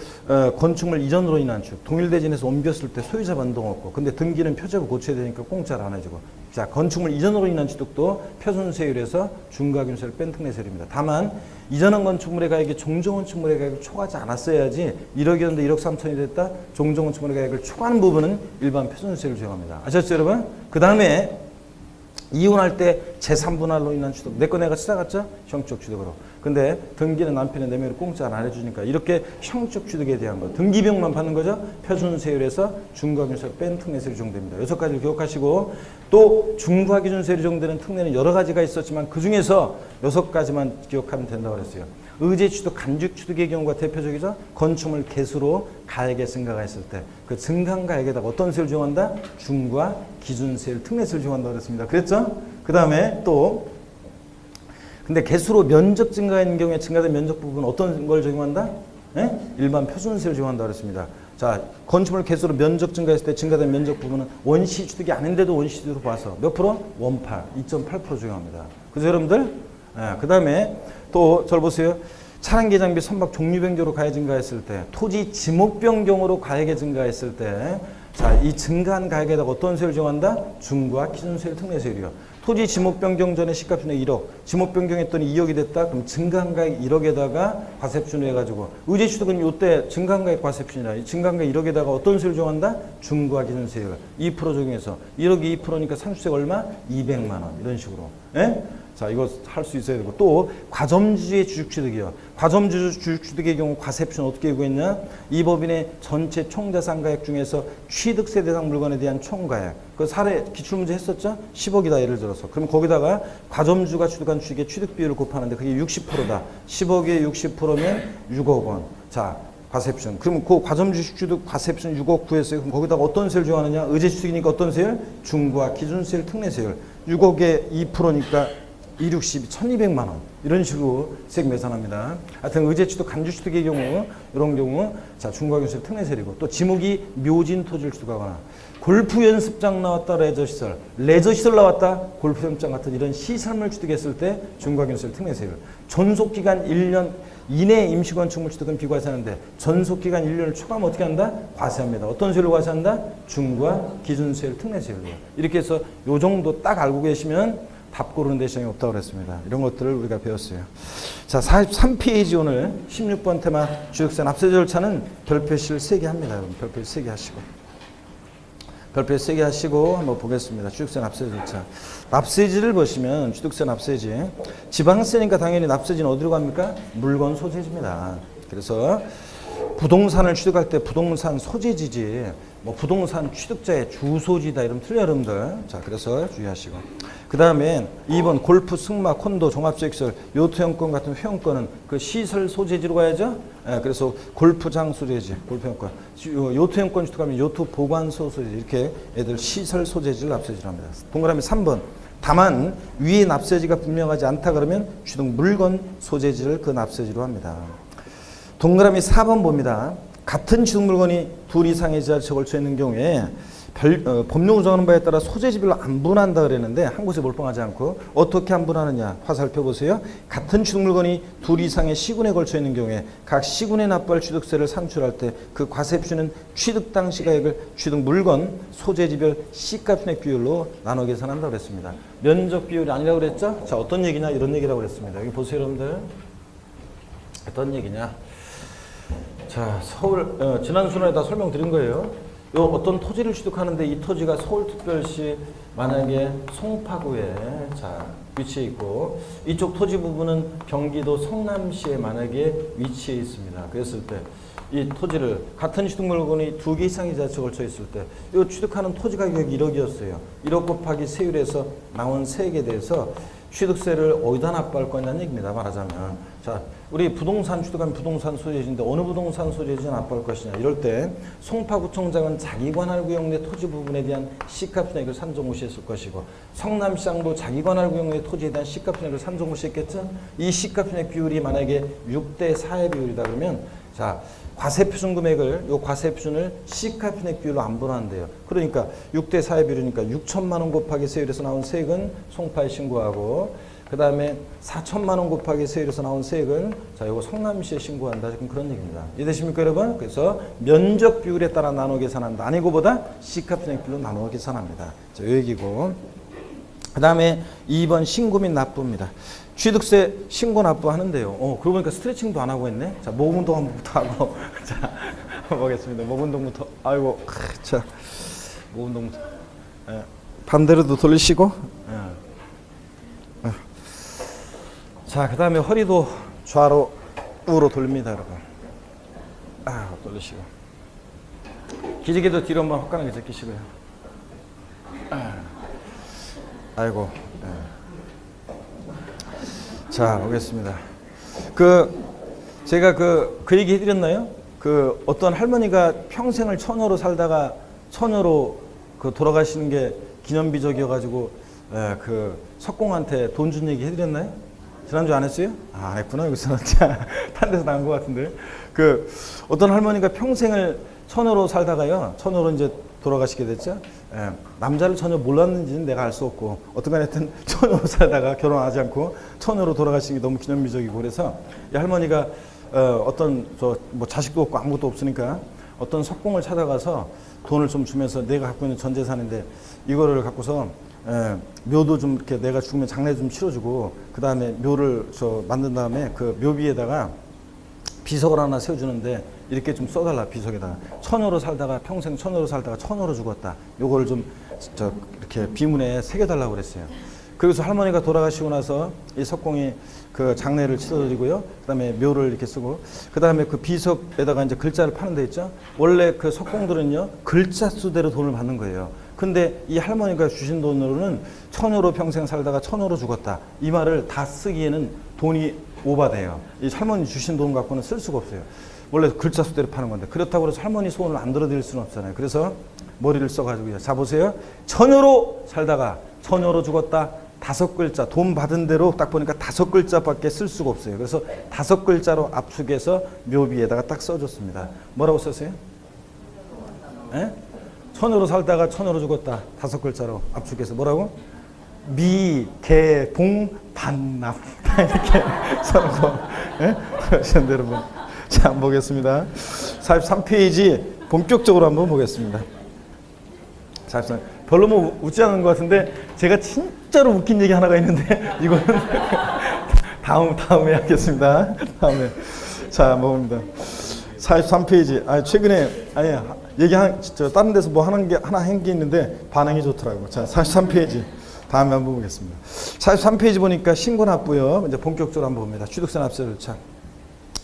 건축물 이전으로 인한 취득. 동일대진에서 옮겼을 때 소유자 변동 없고, 근데 등기는 표제부 고쳐야 되니까 공짜로 안 해주고. 자, 건축물 이전으로 인한 취득도 표준세율에서 중과균세를 뺀 특례세율입니다. 다만 이전한 건축물의 가액이 종전건축물의 가액을 초과하지 않았어야지 1억이었는데 1억 3천이 됐다. 종전건축물의 가액을 초과하는 부분은 일반 표준세율을 적용합니다. 아셨죠, 여러분? 그 다음에 이혼할 때 제3분할로 인한 취득. 내 거 내가 찾아갔죠? 형적 취득으로. 근데 등기는 남편의 내면을 공짜로 안 해주니까 이렇게 형적 취득에 대한 거. 등기비용만 받는 거죠? 표준세율에서 중과기준세를 뺀 특례세율이 적용됩니다. 6가지를 기억하시고 또 중과기준세율이 적용되는 특례는 여러 가지가 있었지만 그 중에서 6가지만 기억하면 된다고 그랬어요. 의제취득, 간주취득의 경우가 대표적이죠. 건축물 개수로 가액의 증가가 있을 때 그 증가한 가액에다가 어떤 세율을 적용한다? 중과 기준세율, 특례세율을 적용한다고 그랬습니다. 그랬죠? 그 다음에 또 근데 개수로 면적 증가인 경우에 증가된 면적 부분 어떤 걸 적용한다? 예? 일반 표준세율을 적용한다고 그랬습니다. 자, 건축물 개수로 면적 증가했을 때 증가된 면적 부분은 원시 취득이 아닌데도 원시 취득으로 봐서 몇 프로? 2.8% 적용합니다. 그죠, 여러분들? 예, 그 다음에 또 절 보세요. 차량 개장비 선박 종류 변경으로 가액 증가했을 때, 토지 지목 변경으로 가액이 증가했을 때, 자, 이 증가한 가액에다가 어떤 세율을 적용한다? 중과 기준세율 특례세율이요. 토지 지목 변경 전에 시가표는 1억, 지목 변경했더니 2억이 됐다. 그럼 증가한 가액 1억에다가 과세표준을 해가지고 의제취득은 이때 증가한 가액 과세표준이라 이 증가한 가액 1억에다가 어떤 세율을 적용한다? 중과 기준세율 2% 적용해서 1억이 2%니까 상수세가 얼마? 200만 원 이런 식으로. 예? 자, 이거 할 수 있어야 되고 또 과점주의 주식취득이요. 과점주 주식취득의 경우 과세표는 어떻게 구했냐? 이 법인의 전체 총자산가액 중에서 취득세 대상 물건에 대한 총가액. 그 사례 기출문제 했었죠? 10억이다 예를 들어서. 그럼 거기다가 과점주가 취득한 주식의 취득비율을 곱하는데 그게 60%다. 10억에 60%면 6억 원. 자, 과세표준. 그러면 그 과점주식 취득 과세표준 6억 구했어요. 그럼 거기다가 어떤 세율 정하느냐? 의제취득이니까 어떤 세율? 중과 기준세율 특례세율. 6억에 2%니까 260, 1200만 원 이런 식으로 세액 매산합니다. 하여튼 의제취득, 간주취득의 경우 이런 경우 자 중과기준세 특례세율이고 또 지목이 묘진 토지를 취득하거나 골프 연습장 나왔다 레저시설, 레저시설 나왔다 골프 연습장 같은 이런 시설물 취득했을 때 중과기준세 특례세율. 전속기간 1년 이내 임시건축물 취득은 비과세하는데 전속기간 1년을 초과하면 어떻게 한다? 과세합니다. 어떤 세율을 과세한다? 중과 기준세율 특례세율로. 이렇게 해서 요 정도 딱 알고 계시면 답 고르는 데 시장이 없다고 그랬습니다. 이런 것들을 우리가 배웠어요. 자, 43페이지 오늘 16번 테마 주식세 납세 절차는 별표시를 3개 합니다. 여러분 별표시 3개 하시고 별표시 3개 하시고 한번 보겠습니다. 주식세 납세 절차. 납세지를 보시면 주식세 납세지 지방세니까 당연히 납세지는 어디로 갑니까? 물건 소재지입니다. 그래서 부동산을 취득할 때 부동산 소재지지 뭐 부동산 취득자의 주소지다 이러면 틀려 여러분들. 자, 그래서 주의하시고 그 다음에 2번 골프, 승마, 콘도, 종합주택시설, 요트형권 같은 회원권은 그 시설 소재지로 가야죠. 예, 그래서 골프장 소재지, 골프형권. 요트형권 취득하면 요트 보관소 소재지. 이렇게 애들 시설 소재지를 납세지로 합니다. 동그라미 3번. 다만 위에 납세지가 분명하지 않다 그러면 취득 물건 소재지를 그 납세지로 합니다. 동그라미 4번 봅니다. 같은 취득 물건이 둘 이상의 지하철에 걸쳐 있는 경우에 법령으로 정하는 바에 따라 소재지별로 안 분한다 그랬는데 한 곳에 몰빵하지 않고 어떻게 안 분하느냐 화살표 보세요. 같은 취득 물건이 둘 이상의 시군에 걸쳐 있는 경우에 각 시군에 납부할 취득세를 산출할 때 그 과세표준은 취득 당시 가액을 취득 물건 소재지별 시가 편액 비율로 나눠 계산한다 그랬습니다. 면적 비율이 아니라고 그랬죠? 자, 어떤 얘기냐 이런 얘기라고 그랬습니다. 여기 보세요 여러분들. 어떤 얘기냐. 자, 서울 지난 순환에 다 설명드린 거예요. 요 어떤 토지를 취득하는데 이 토지가 서울특별시 만약에 송파구에 자 위치해 있고 이쪽 토지 부분은 경기도 성남시에 만약에 위치해 있습니다. 그랬을 때 이 토지를 같은 취득 물건이 2개 이상의 지자체에 걸쳐 있을 때 이 취득하는 토지 가격이 1억이었어요. 1억 곱하기 세율에서 나온 세액에 대해서 취득세를 어디다 납부할 거냐는 얘기입니다. 말하자면 자 우리 부동산 취득하면 부동산 소재지인데 어느 부동산 소재지 납부할 것이냐 이럴 때 송파구청장은 자기 관할 구역 내 토지 부분에 대한 시가 편액을 산정무시했을 것이고 성남시장도 자기 관할 구역 내 토지에 대한 시가 편액을 산정무시했겠죠. 이 시가 편액 비율이 만약에 6대 4의 비율이다 그러면 자 과세표준 금액을 요 과세표준을 시가 편액 비율로 안 분한대요. 그러니까 6대 4의 비율이니까 6천만 원 곱하기 세율에서 나온 세액은 송파에 신고하고 그 다음에 4천만 원 곱하기 세율에서 나온 세액은 자 요거 성남시에 신고한다. 지금 그런 얘기입니다. 이해되십니까 여러분? 그래서 면적 비율에 따라 나눠 계산한다. 아니고보다 시가 편액 비율로 나눠 계산합니다. 자, 요 얘기고 그 다음에 2번 신고 및 납부입니다. 취득세 신고 납부하는데요. 그러고 보니까 스트레칭도 안 하고 했네. 자, 목 운동 한번부터 하고. 자, 보겠습니다. 목 운동부터. 아이고, 자, 목 운동부터. 반대로도 돌리시고. 자, 그 다음에 허리도 좌로, 우로 돌립니다, 여러분. 돌리시고. 기지개도 뒤로 한번 헛간하게 제끼시고요. 아이고. 자, 오겠습니다. 제가 그 얘기 해드렸나요? 어떤 할머니가 평생을 처녀로 살다가 처녀로 돌아가시는 게 기념비적이어가지고, 석공한테 돈 준 얘기 해드렸나요? 지난주 안 했어요? 안 했구나, 여기서는. 딴 데서 나온 것 같은데. 어떤 할머니가 평생을 처녀로 살다가요, 처녀로 이제 돌아가시게 됐죠. 남자를 전혀 몰랐는지는 내가 알 수 없고 어떤 간에 하여튼 처녀로 살다가 결혼하지 않고 처녀로 돌아가시는 게 너무 기념비적이고 그래서 이 할머니가 어떤 뭐 자식도 없고 아무것도 없으니까 어떤 석공을 찾아가서 돈을 좀 주면서 내가 갖고 있는 전 재산인데 이거를 갖고서 묘도 좀 이렇게 내가 죽으면 장례 좀 치러주고 그 다음에 묘를 만든 다음에 그 묘비에다가 비석을 하나 세워주는데 이렇게 좀 써달라. 비석에다가 처녀로 살다가 평생 처녀로 살다가 처녀로 죽었다. 요거를 좀 이렇게 비문에 새겨달라고 그랬어요. 그래서 할머니가 돌아가시고 나서 이 석공이 그 장례를 치러드리고요. 그다음에 묘를 이렇게 쓰고 그다음에 그 비석에다가 이제 글자를 파는 데 있죠. 원래 그 석공들은요 글자 수대로 돈을 받는 거예요. 근데 이 할머니가 주신 돈으로는 처녀로 평생 살다가 처녀로 죽었다. 이 말을 다 쓰기에는 돈이 오바돼요. 이 할머니 주신 돈 갖고는 쓸 수가 없어요. 원래 글자 수대로 파는 건데 그렇다고 해서 할머니 소원을 안 들어드릴 수는 없잖아요. 그래서 머리를 써가지고요. 자 보세요. 처녀로 살다가 처녀로 죽었다. 5글자 돈 받은 대로 딱 보니까 5글자밖에 쓸 수가 없어요. 그래서 5글자로 압축해서 묘비에다가 딱 써줬습니다. 뭐라고 썼어요? 에? 처녀로 살다가 처녀로 죽었다. 5글자로 압축해서 뭐라고? 미, 개, 봉, 반납 이렇게 써놓고 그러시는데 여러분 자 한번 보겠습니다. 43페이지 본격적으로 한번 보겠습니다. 자, 별로 뭐 웃지 않은 것 같은데 제가 진짜로 웃긴 얘기 하나가 있는데 이거는 다음에 하겠습니다. 다음에 자 뭡니다. 43페이지 최근에 얘기 다른 데서 뭐 하는 게 하나 한 게 있는데 반응이 좋더라고요. 자 43페이지 다음에 한번 보겠습니다. 43페이지 보니까 신고 납부요. 이제 본격적으로 한번 봅니다. 취득세 납세 절차.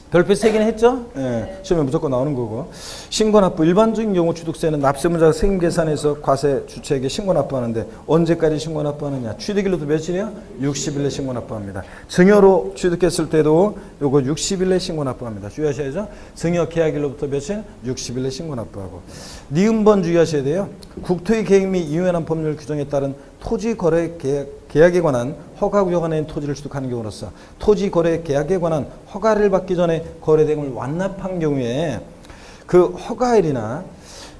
별표 3개는 했죠? 예, 시험에 무조건 나오는 거고. 신고 납부. 일반적인 경우 취득세는 납세문자가 세금 계산해서 과세 주체에게 신고 납부하는데 언제까지 신고 납부하느냐? 취득일로도 며칠이요? 60일 내 신고 납부합니다. 증여로 취득했을 때도 요거 60일 내 신고 납부합니다. 주의하셔야죠. 증여 계약일로부터 며칠? 60일 내 신고 납부하고. 니은번 주의하셔야 돼요. 국토의 계획 및 이유연한 법률 규정에 따른 토지 거래 계약에 관한 허가 구역 안에 있는 토지를 취득하는 경우로서 토지 거래 계약에 관한 허가를 받기 전에 거래대금을 완납한 경우에 그 허가일이나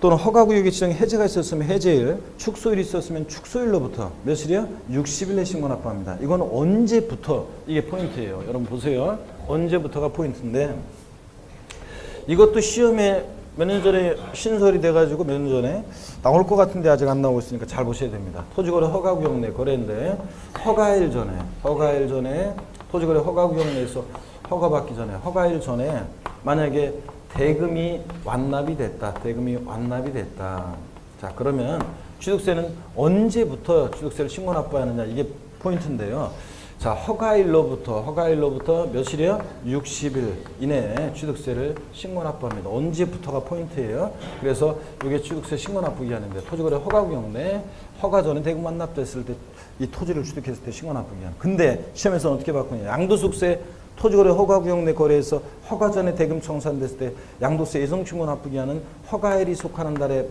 또는 허가구역의 지정에 해제가 있었으면 해제일, 축소일이 있었으면 축소일로부터 며칠이요? 60일 내 신고 납부합니다. 이건 언제부터 이게 포인트예요. 여러분 보세요. 언제부터가 포인트인데 이것도 시험에 몇 년 전에 신설이 돼가지고 몇 년 전에 나올 것 같은데 아직 안 나오고 있으니까 잘 보셔야 됩니다. 토지거래 허가구역 내 거래인데 허가일 전에 토지거래 허가구역 내에서 허가받기 전에 허가일 전에 만약에 대금이 완납이 됐다. 자, 그러면 취득세는 언제부터 취득세를 신고 납부하느냐 이게 포인트인데요. 자, 허가일로부터 며칠이요? 60일 이내에 취득세를 신고 납부합니다. 언제부터가 포인트예요. 그래서 이게 취득세 신고 납부기 하는데 토지거래 허가구역 내 허가 전에 대금 완납됐을 때 이 토지를 취득했을 때 신고 납부기 하는. 근데 시험에서는 어떻게 바꾸냐? 양도소득세 토지거래 허가구역 내 거래에서 허가 전에 대금 청산됐을 때 양도세 예정 신고 납부기 하는 허가일이 속하는 달의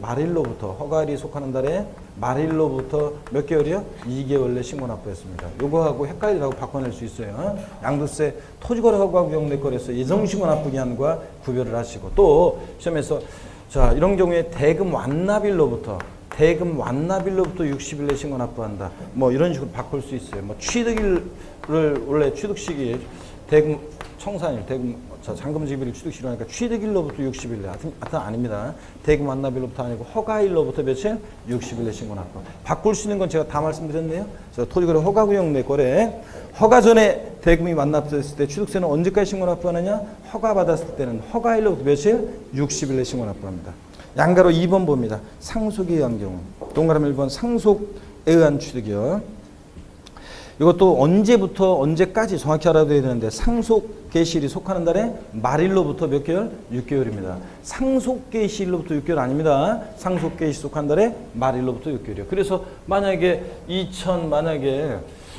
말일로부터 몇 개월이요? 2개월 내 신고 납부했습니다. 요거하고 헷갈리라고 바꿔낼 수 있어요. 양도세 토지거래 허가구역 내 거래에서 예정 신고 납부기 한과 구별을 하시고 또 시험에서 자 이런 경우에 대금 완납일로부터 60일 내 신고 납부한다. 뭐 이런 식으로 바꿀 수 있어요. 뭐 취득일을 원래 취득시기 대금 청산일, 대금 잔금 지급일 취득시로 하니까 취득일로부터 60일 내 하여튼 아닙니다. 대금 완납일로부터 아니고 허가일로부터 며칠? 60일 내 신고 납부. 바꿀 수 있는 건 제가 다 말씀드렸네요. 토지거래 허가구역 내 거래 허가 전에 대금이 완납됐을 때 취득세는 언제까지 신고 납부하느냐? 허가 받았을 때는 허가일로부터 며칠? 60일 내 신고 납부합니다. 양가로 2번 봅니다. 상속에 의한 경우. 동그라미 1번 상속에 의한 취득이요. 이것도 언제부터 언제까지 정확히 알아둬야 되는데 상속 개시일이 속하는 달에 말일로부터 몇 개월? 6개월입니다. 상속 개시일로부터 6개월 아닙니다. 상속 개시 속한 달에 말일로부터 6개월이요. 그래서 만약에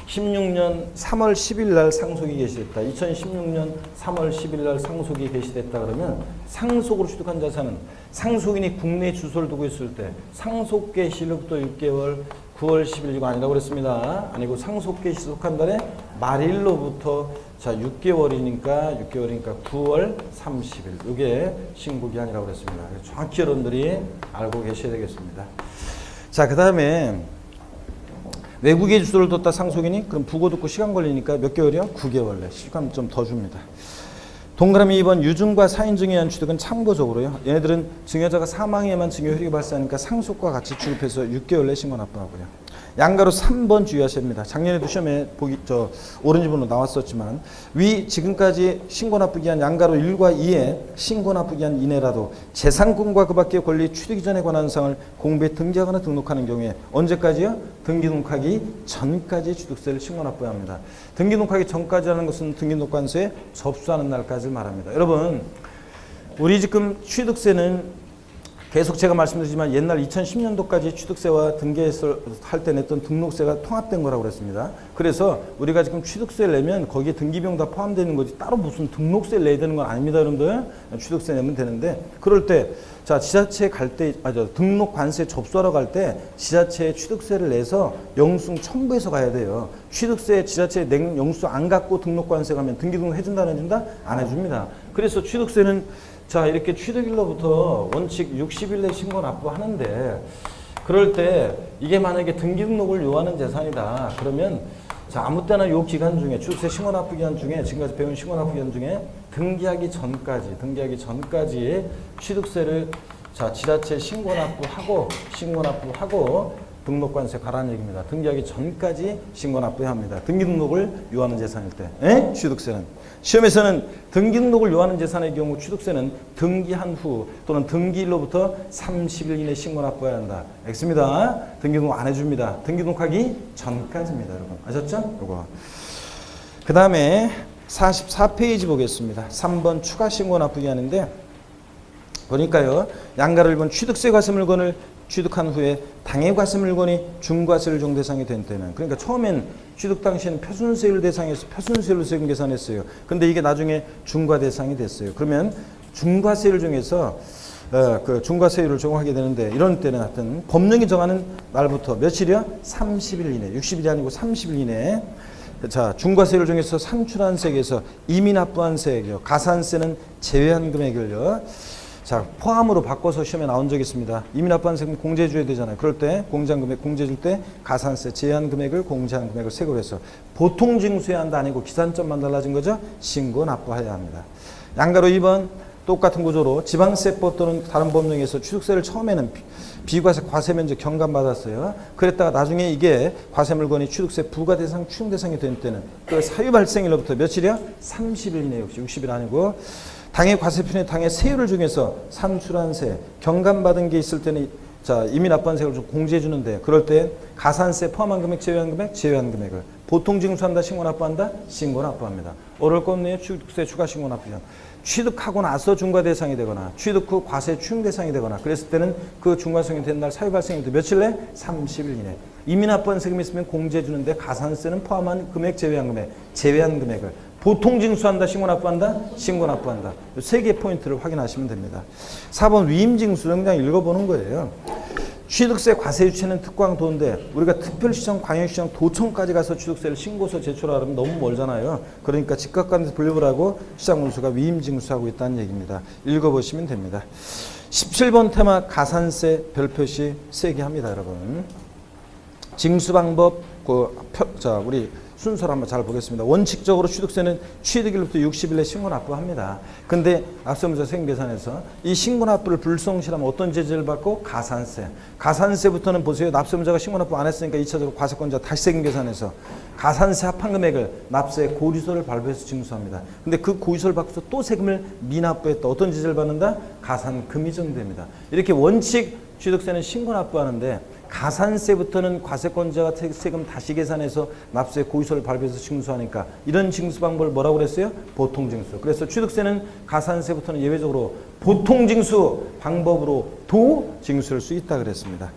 16년 3월 10일 날 상속이 개시됐다. 2016년 3월 10일 날 상속이 개시됐다 그러면 상속으로 취득한 자산은 상속인이 국내 주소를 두고 있을 때 상속 개시일로부터 6개월 9월 10일 이거 아니라고 그랬습니다. 아니고 상속 개시 속한 달에 말일로부터 자 6개월이니까 9월 30일 이게 신고기한이라고 그랬습니다. 정확히 여러분들이 알고 계셔야 되겠습니다. 자, 그 다음에 외국에 주소를 뒀다 상속인이 그럼 부고 듣고 시간 걸리니까 몇 개월이요? 9개월 내 시간 좀 더 줍니다. 동그라미 2번 유증과 사인증에 의한 취득은 참고적으로요. 얘네들은 증여자가 사망에만 증여 효력이 발생하니까 상속과 같이 취급해서 6개월 내 신고 납부하고요. 양가로 3번 주의하셔야 합니다. 작년에도 시험에 오렌지번호 나왔었지만 위 지금까지 신고 납부기한 양가로 1과 2에 신고 납부기한 이내라도 재산권과 그 밖의 권리 취득 이전에 관한 사항을 공부에 등기하거나 등록하는 경우에 언제까지요? 등기 등록하기 전까지 취득세를 신고 납부해야 합니다. 등기 등록하기 전까지라는 것은 등기 등록관서에 접수하는 날까지를 말합니다. 여러분 우리 지금 취득세는 계속 제가 말씀드리지만 옛날 2010년도까지 취득세와 등기했을 때 냈던 등록세가 통합된 거라고 그랬습니다. 그래서 우리가 지금 취득세를 내면 거기에 등기비용 다 포함되는 거지 따로 무슨 등록세를 내야 되는 건 아닙니다, 여러분들. 취득세 내면 되는데 그럴 때 자 지자체 갈 때 등록 관세 접수하러 갈 때 지자체에 취득세를 내서 영수증 첨부해서 가야 돼요. 취득세 지자체에 영수증 안 갖고 등록 관세 가면 등기 등록 해준다 안 해준다? 안 해줍니다. 그래서 취득세는 자 이렇게 취득일로부터 원칙 60일 내 신고 납부하는데 그럴 때 이게 만약에 등기 등록을 요하는 재산이다 그러면 자 아무 때나 요 기간 중에 취득세 신고 납부 기간 중에 지금까지 배운 신고 납부 기간 중에 등기하기 전까지 취득세를 자 지자체 신고 납부하고 등록관세 가라는 얘기입니다. 등기하기 전까지 신고 납부해야 합니다. 등기 등록을 요하는 재산일 때 취득세는 시험에서는 등기 등록을 요하는 재산의 경우 취득세는 등기한 후 또는 등기일로부터 30일 이내 신고 납부해야 한다. X입니다. 등기 등록 안 해줍니다. 등기 등록하기 전까지입니다. 여러분 아셨죠? 요거. 그 다음에 44페이지 보겠습니다. 3번 추가 신고 납부기 하는데 보니까요. 양가를 1번 취득세 과세 물건을 취득한 후에 당해 과세 물건이 중과세율 종 대상이 된 때는 그러니까 처음엔 취득 당시에는 표준세율 대상에서 표준세율로 세금 계산했어요. 근데 이게 나중에 중과 대상이 됐어요. 그러면 중과세율 중에서 그 중과세율을 적용하게 되는데 이런 때는 하여튼 법령이 정하는 날부터 며칠이요? 30일 이내 60일이 아니고 30일 이내에 자 중과세율 중에서 산출한 세액에서 이미 납부한 세액이요. 가산세는 제외한 금액을요. 자, 포함으로 바꿔서 시험에 나온 적이 있습니다. 이미 납부한 세금 공제해줘야 되잖아요. 그럴 때 공제한 금액 공제해줄 때 가산세 제한 금액을 공제한 금액을 세고로 해서 보통 징수해야 한다 아니고 기산점만 달라진 거죠. 신고 납부해야 합니다. 양가로 2번 똑같은 구조로 지방세법 또는 다른 법령에서 취득세를 처음에는 비과세 과세 면적 경감받았어요. 그랬다가 나중에 이게 과세 물건이 취득세 부과 대상 추용 대상이 된 때는 그 사유 발생일로부터 며칠이야? 30일 이내 역시 60일 아니고 당해 과세편의 당해 세율을 중에서 산출한세 경감받은 게 있을 때는 자 이미 납부한 세금을 좀 공제해 주는데 그럴 때 가산세 포함한 금액 제외한 금액 제외한 금액을 보통 징수한다 신고 납부한다 신고 납부합니다. 어려울 것 없네요. 취득세 추가 신고 납부면 취득하고 나서 중과 대상이 되거나 취득 후 과세 추용 대상이 되거나 그랬을 때는 그 중과성이 된 날 사유 발생일부터 며칠 내? 30일 이내. 이미 납부한 세금이 있으면 공제해 주는데 가산세는 포함한 금액 제외한 금액 제외한 금액을 보통 징수한다 신고 납부한다 신고 납부한다. 이 세 개의 포인트를 확인하시면 됩니다. 4번 위임 징수는 그냥 읽어보는 거예요. 취득세 과세 유치는 특광도인데 우리가 특별시청, 광역시청, 도청까지 가서 취득세를 신고서 제출하려면 너무 멀잖아요. 그러니까 직각관에서 분류를 하고 시장운수가 위임징수하고 있다는 얘기입니다. 읽어보시면 됩니다. 17번 테마 가산세 별표시 3개 합니다. 여러분. 징수방법 우리 순서를 한번 잘 보겠습니다. 원칙적으로 취득세는 취득일부터 60일 내 신고 납부합니다. 근데 앞서 문제 세금계산에서 이 신고 납부를 불성실하면 어떤 제재를 받고? 가산세. 가산세부터는 보세요. 납세문자가 신고 납부 안 했으니까 2차적으로 과세권자 다시 세금계산해서 가산세 합한 금액을 납세 고지서를 발부해서 징수합니다. 근데 그 고지서를 받고서 또 세금을 미납부했다. 어떤 제재를 받는다? 가산금이 정됩니다. 이렇게 원칙 취득세는 신고 납부하는데 가산세부터는 과세권자가 세금 다시 계산해서 납세 고지서를 발부해서 징수하니까 이런 징수 방법을 뭐라고 그랬어요? 보통징수. 그래서 취득세는 가산세부터는 예외적으로 보통징수 방법으로도 징수할 수 있다 그랬습니다.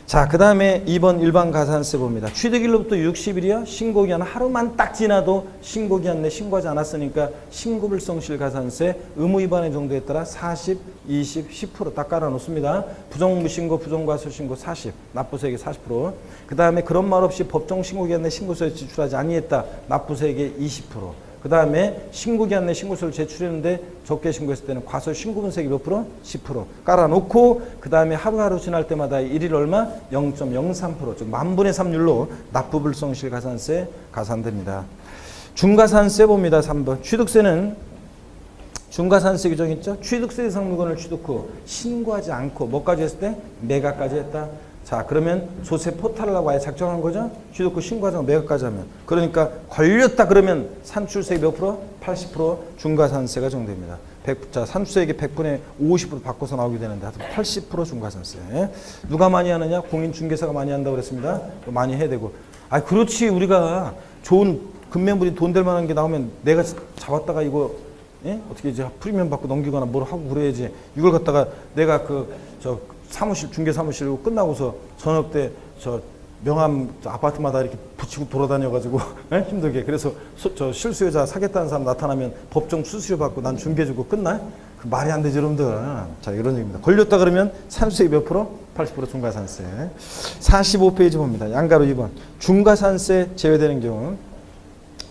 자, 그 다음에 2번 일반 가산세 봅니다. 취득일로부터 60일이야. 신고기한 하루만 딱 지나도 신고기한 내 신고하지 않았으니까 신고불성실 가산세 의무 위반의 정도에 따라 40, 20, 10% 딱 깔아놓습니다. 부정무신고, 부정과소신고 40, 납부세액의 40%. 그 다음에 그런 말 없이 법정 신고기한 내 신고서에 지출하지 아니했다. 납부세액의 20%. 그 다음에 신고기한 내 신고서를 제출했는데 적게 신고했을 때는 과소 신고분세액이 몇 프로? 10% 깔아놓고 그 다음에 하루하루 지날 때마다 일일 얼마? 0.03% 즉 만분의 3율로 납부불성실 가산세 가산됩니다. 중과산세 봅니다. 3번 취득세는 중과산세 규정 있죠? 취득세 대상 물건을 취득 후 신고하지 않고 뭐까지 했을 때? 매각까지 했다. 자, 그러면 조세 포탈을 하고 아예 작정한 거죠? 취득 후 신고하지 않고 매각까지 하면. 그러니까 걸렸다 그러면 산출세액 몇 프로? 80% 중과산세가 정됩니다. 자, 산출세액의 100분의 50% 바꿔서 나오게 되는데 80% 중과산세. 누가 많이 하느냐? 공인중개사가 많이 한다고 그랬습니다. 많이 해야 되고. 아, 그렇지. 우리가 좋은 금매물이 돈 될 만한 게 나오면 내가 잡았다가 이거 어떻게 이제 프리미엄 받고 넘기거나 뭘 하고 그래야지. 이걸 갖다가 내가 사무실 중개 사무실 끝나고서 저녁 때 명함 아파트마다 이렇게 붙이고 돌아다녀가지고 힘들게 그래서 실수요자 사겠다는 사람 나타나면 법정 수수료 받고 난 중개주고 끝나? 그 말이 안 되지 여러분들. 자, 이런 얘기입니다. 걸렸다 그러면 산수세액 몇 프로? 80% 중과산세. 45페이지 봅니다. 양가로 2번 중과산세 제외되는 경우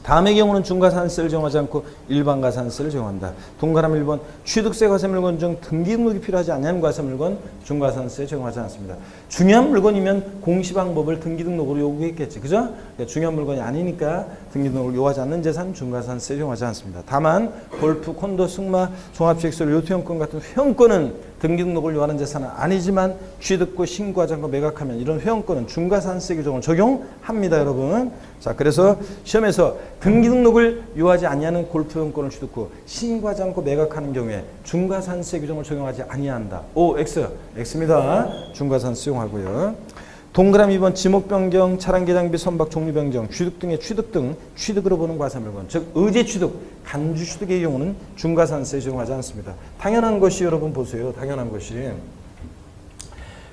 다음의 경우는 중과산세를 적용하지 않고 일반가산세를 적용한다. 동그라미 1번 취득세 과세물건 중 등기등록이 필요하지 않는 과세물건 중과산세 적용하지 않습니다. 중요한 물건이면 공시방법을 등기등록으로 요구했겠지. 그죠? 그러니까 중요한 물건이 아니니까 등기등록을 요구하지 않는 재산 중과산세 적용하지 않습니다. 다만 골프, 콘도, 승마, 종합주택소, 요트용권 같은 회원권은 등기등록을 요하는 재산은 아니지만 취득 후 신고하지 않고 매각하면 이런 회원권은 중과산세 규정을 적용합니다. 여러분. 자, 그래서 시험에서 등기등록을 요하지 아니하는 골프 회원권을 취득 후 신고하지 않고 매각하는 경우에 중과산세 규정을 적용하지 아니한다. 오, X. X입니다. 중과산세 적용하고요. 동그라미 2번 지목 변경, 차량 개장비, 선박 종류 변경, 취득 등의 취득 등 취득으로 보는 과세물건, 즉 의제 취득, 간주 취득의 경우는 중과산세 적용하지 않습니다. 당연한 것이 여러분 보세요. 당연한 것이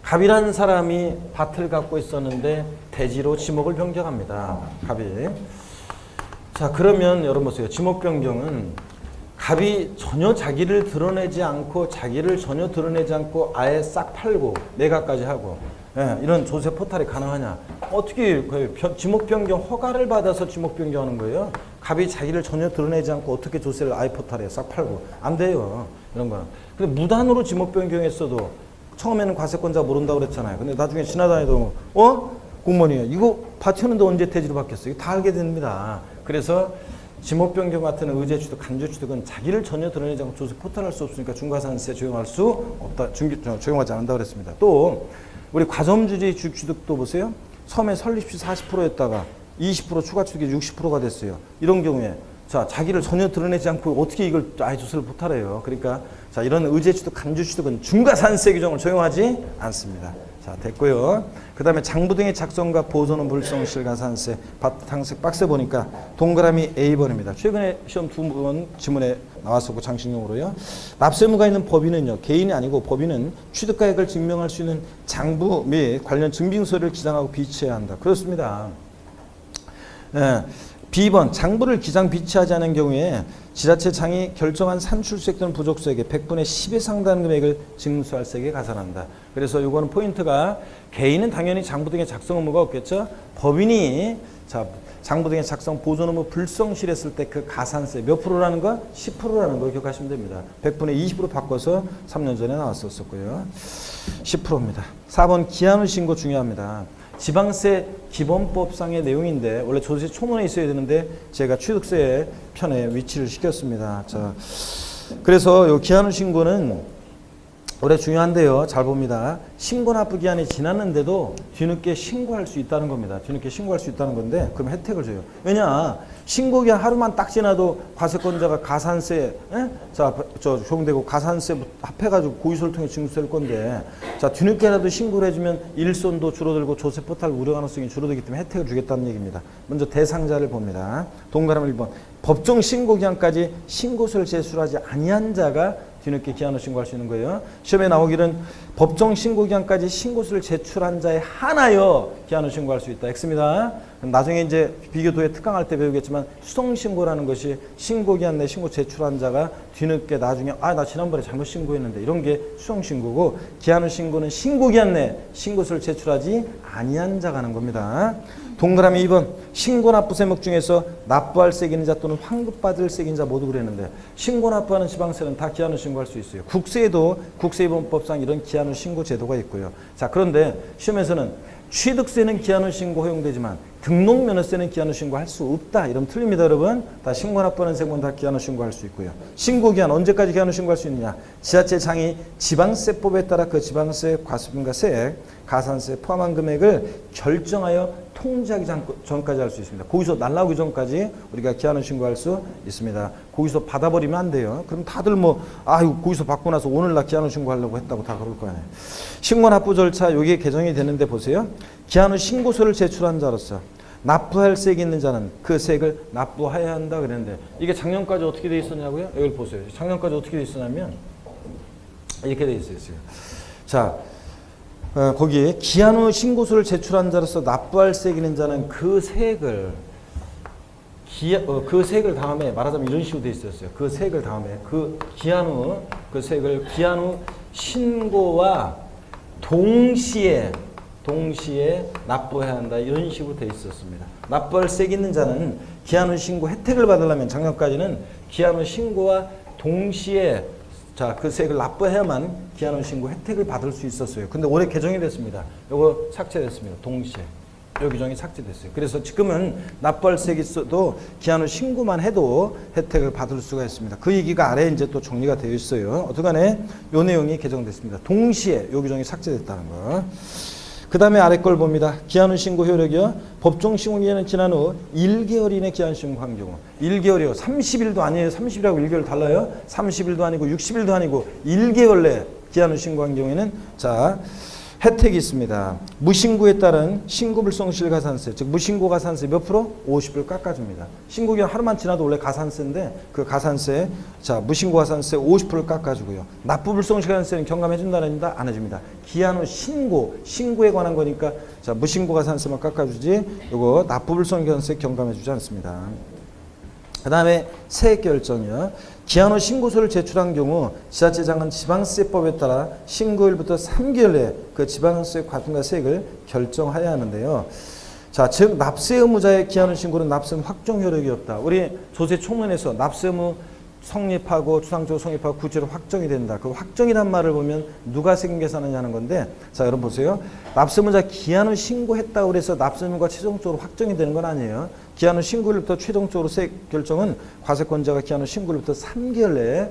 갑이라는 사람이 밭을 갖고 있었는데 대지로 지목을 변경합니다. 갑이. 자, 그러면 여러분 보세요. 지목 변경은 갑이 전혀 자기를 드러내지 않고 아예 싹 팔고 매각까지 하고 이런 조세 포탈이 가능하냐? 어떻게 지목 변경 허가를 받아서 지목 변경하는 거예요? 갑이 자기를 전혀 드러내지 않고 어떻게 조세를 아예 포탈에 싹 팔고 안 돼요. 이런 거는. 근데 무단으로 지목 변경했어도 처음에는 과세권자 모른다고 그랬잖아요. 근데 나중에 지나다니도 공무원이에요. 이거 받쳤는데 언제 퇴지로 바뀌었어요? 이거 다 알게 됩니다. 그래서 지목 변경 같은 의제 취득, 간주 취득은 자기를 전혀 드러내지 않고 조세 포탈할 수 없으니까 중과산세 적용할 수 없다. 적용하지 않는다고 그랬습니다. 또 우리 과점주지 주식 취득도 보세요. 처음에 설립시 40%였다가 20% 추가 취득이 60%가 됐어요. 이런 경우에 자, 자기를 전혀 드러내지 않고 어떻게 이걸 아예 조세를 포탈해요. 그러니까 자, 이런 의제 취득, 간주 취득은 중과산세 규정을 적용하지 않습니다. 자, 됐고요. 그 다음에 장부 등의 작성과 보존은 불성실 가산세. 바탕색 박스 보니까 동그라미 A번입니다. 최근에 시험 2번 지문에 나왔었고 장식용으로요. 납세의무가 있는 법인은요. 개인이 아니고 법인은 취득가액을 증명할 수 있는 장부 및 관련 증빙서를 기장하고 비치해야 한다. 그렇습니다. 예. B번 장부를 기장 비치하지 않은 경우에 지자체장이 결정한 산출세액 또는 부족세액의 100분의 10에 상당한 금액을 징수할세액에 가산한다. 그래서 이거는 포인트가 개인은 당연히 장부 등의 작성 의무가 없겠죠. 법인이 자 장부 등의 작성 보존 의무 불성실했을 때 그 가산세 몇 프로라는 거? 10%라는 걸 기억하시면 됩니다. 100분의 20으로 바꿔서 3년 전에 나왔었고요. 10%입니다. 4번 기한 후 신고 중요합니다. 지방세 기본법상의 내용인데 원래 조세 초문에 있어야 되는데 제가 취득세 편에 위치를 시켰습니다. 자, 그래서 요 기한 후 신고는 올해 중요한데요. 잘 봅니다. 신고 납부 기한이 지났는데도 뒤늦게 신고할 수 있다는 겁니다. 뒤늦게 신고할 수 있다는 건데 그럼 혜택을 줘요. 왜냐? 신고 기한 하루만 딱 지나도 과세권자가 가산세 적용되고 가산세 합해가지고 고의소를 통해 징수할 건데 자 뒤늦게라도 신고를 해주면 일손도 줄어들고 조세 포탈 우려 가능성이 줄어들기 때문에 혜택을 주겠다는 얘기입니다. 먼저 대상자를 봅니다. 동그라미 1번 법정 신고 기한까지 신고서를 제출하지 아니한 자가 뒤늦게 기한 후 신고할 수 있는 거예요. 시험에 나오기는 법정 신고 기한까지 신고서를 제출한 자에 한하여 기한 후 신고할 수 있다. X입니다. 나중에 이제 비교도에 특강할 때 배우겠지만 수동 신고라는 것이 신고 기한 내 신고 제출한 자가 뒤늦게 나중에 나 지난번에 잘못 신고했는데 이런 게 수동 신고고 기한 후 신고는 신고 기한 내 신고서를 제출하지 아니한 자가 하는 겁니다. 동그라미 2번 신고 납부 세목 중에서 납부할 세금자 또는 환급받을 세금자 모두 그랬는데 신고 납부하는 지방세는 다 기한 후 신고할 수 있어요. 국세에도 국세입원법상 이런 기한 후 신고 제도가 있고요. 자 그런데 시험에서는 취득세는 기한 후 신고 허용되지만 등록면허세는 기한 후 신고할 수 없다. 이러면 틀립니다, 여러분. 다 신고 납부하는 세금은 다 기한 후 신고할 수 있고요. 신고 기한 언제까지 기한 후 신고할 수 있느냐? 지자체장이 지방세법에 따라 그 지방세 과세금과 세액, 가산세 포함한 금액을 결정하여 통지하기 전까지 할 수 있습니다. 고의서 날라오기 전까지 우리가 기한 후 신고할 수 있습니다. 고의서 받아버리면 안 돼요. 그럼 다들 이거 고의서 받고 나서 오늘 나 기한 후 신고하려고 했다고 다 그럴 거 아니에요. 신고 납부 절차 여기에 개정이 되는데 보세요. 기한 후 신고서를 제출한 자로서 납부할 세액이 있는 자는 그 세액을 납부해야 한다 그랬는데 이게 작년까지 어떻게 돼 있었냐고요? 여기를 보세요. 작년까지 어떻게 돼 있었냐면 이렇게 돼 있었어요. 자, 거기에 기한 후 신고서를 제출한 자로서 납부할 세액이 있는 자는 그 세액을 그 세액을 다음에 말하자면 이런 식으로 돼 있었어요. 그 세액을 다음에 그 세액을 기한 후 신고와 동시에 납부해야 한다. 이런 식으로 돼 있었습니다. 납부할 세액 있는 자는 기한 후 신고 혜택을 받으려면 작년까지는 기한 후 신고와 동시에 그 세액을 납부해야만 기한 후 신고 혜택을 받을 수 있었어요. 근데 올해 개정이 됐습니다. 요거 삭제됐습니다. 동시에. 요 규정이 삭제됐어요. 그래서 지금은 납부할 세액이 있어도 기한 후 신고만 해도 혜택을 받을 수가 있습니다. 그 얘기가 아래에 이제 또 정리가 되어 있어요. 어떡하네? 요 내용이 개정됐습니다. 동시에 요 규정이 삭제됐다는 거. 그 다음에 아래 걸 봅니다. 기한 후 신고 효력이요. 법정 신고 기한은 지난 후 1개월 이내 기한 신고한 경우. 1개월이요. 30일도 아니에요. 30일하고 1개월 달라요. 30일도 아니고 60일도 아니고 1개월 내 기한 후 신고한 경우에는 혜택이 있습니다. 무신고에 따른 신고불성실 가산세, 즉 무신고 가산세 몇 프로? 50을 깎아줍니다. 신고기한 하루만 지나도 원래 가산세인데 그 가산세, 무신고 가산세 50%를 깎아주고요. 납부불성실 가산세는 경감해준다는 겁니다. 안 해줍니다. 기한 후 신고에 관한 거니까 무신고 가산세만 깎아주지 요거 납부불성실 가산세 경감해주지 않습니다. 그 다음에 세액 결정이요. 기한 후 신고서를 제출한 경우 지자체장은 지방세법에 따라 신고일부터 3개월 내에 그 지방세 과분과 세액을 결정해야 하는데요. 즉 납세 의무자의 기한 후 신고는 납세 의무 확정 효력이 없다. 우리 조세 총론에서 납세 의무 성립하고 추상적으로 성립하고 구체로 확정이 된다. 그 확정이란 말을 보면 누가 세금 계산하냐는 건데, 자 여러분 보세요. 납세문자 기한 후 신고했다고 그래서 납세문과 최종적으로 확정이 되는 건 아니에요. 기한 후 신고일부터 최종적으로 세 결정은 과세권자가 기한 후 신고일부터 3개월 내에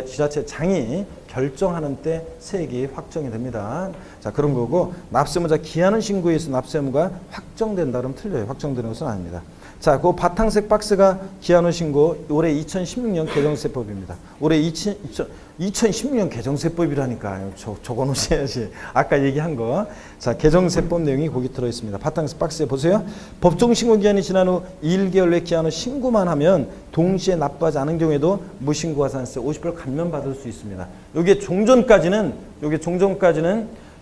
지자체장이 결정하는 때 세액이 확정이 됩니다. 자 그런 거고, 납세문자 기한 후 신고에 있어 납세무가 확정된다 그러면 틀려요. 확정되는 것은 아닙니다. 자, 그 바탕색 박스가 기한 후 신고 올해 2016년 개정세법입니다. 올해 2016년 개정세법이라니까요. 적어놓으셔야지. 아까 얘기한 거. 자, 개정세법 내용이 거기 들어있습니다. 바탕색 박스에 보세요. 법정 신고 기한이 지난 후 1개월 내 기한 후 신고만 하면 동시에 납부하지 않은 경우에도 무신고 가산세 50% 감면받을 수 있습니다. 요게 종전까지는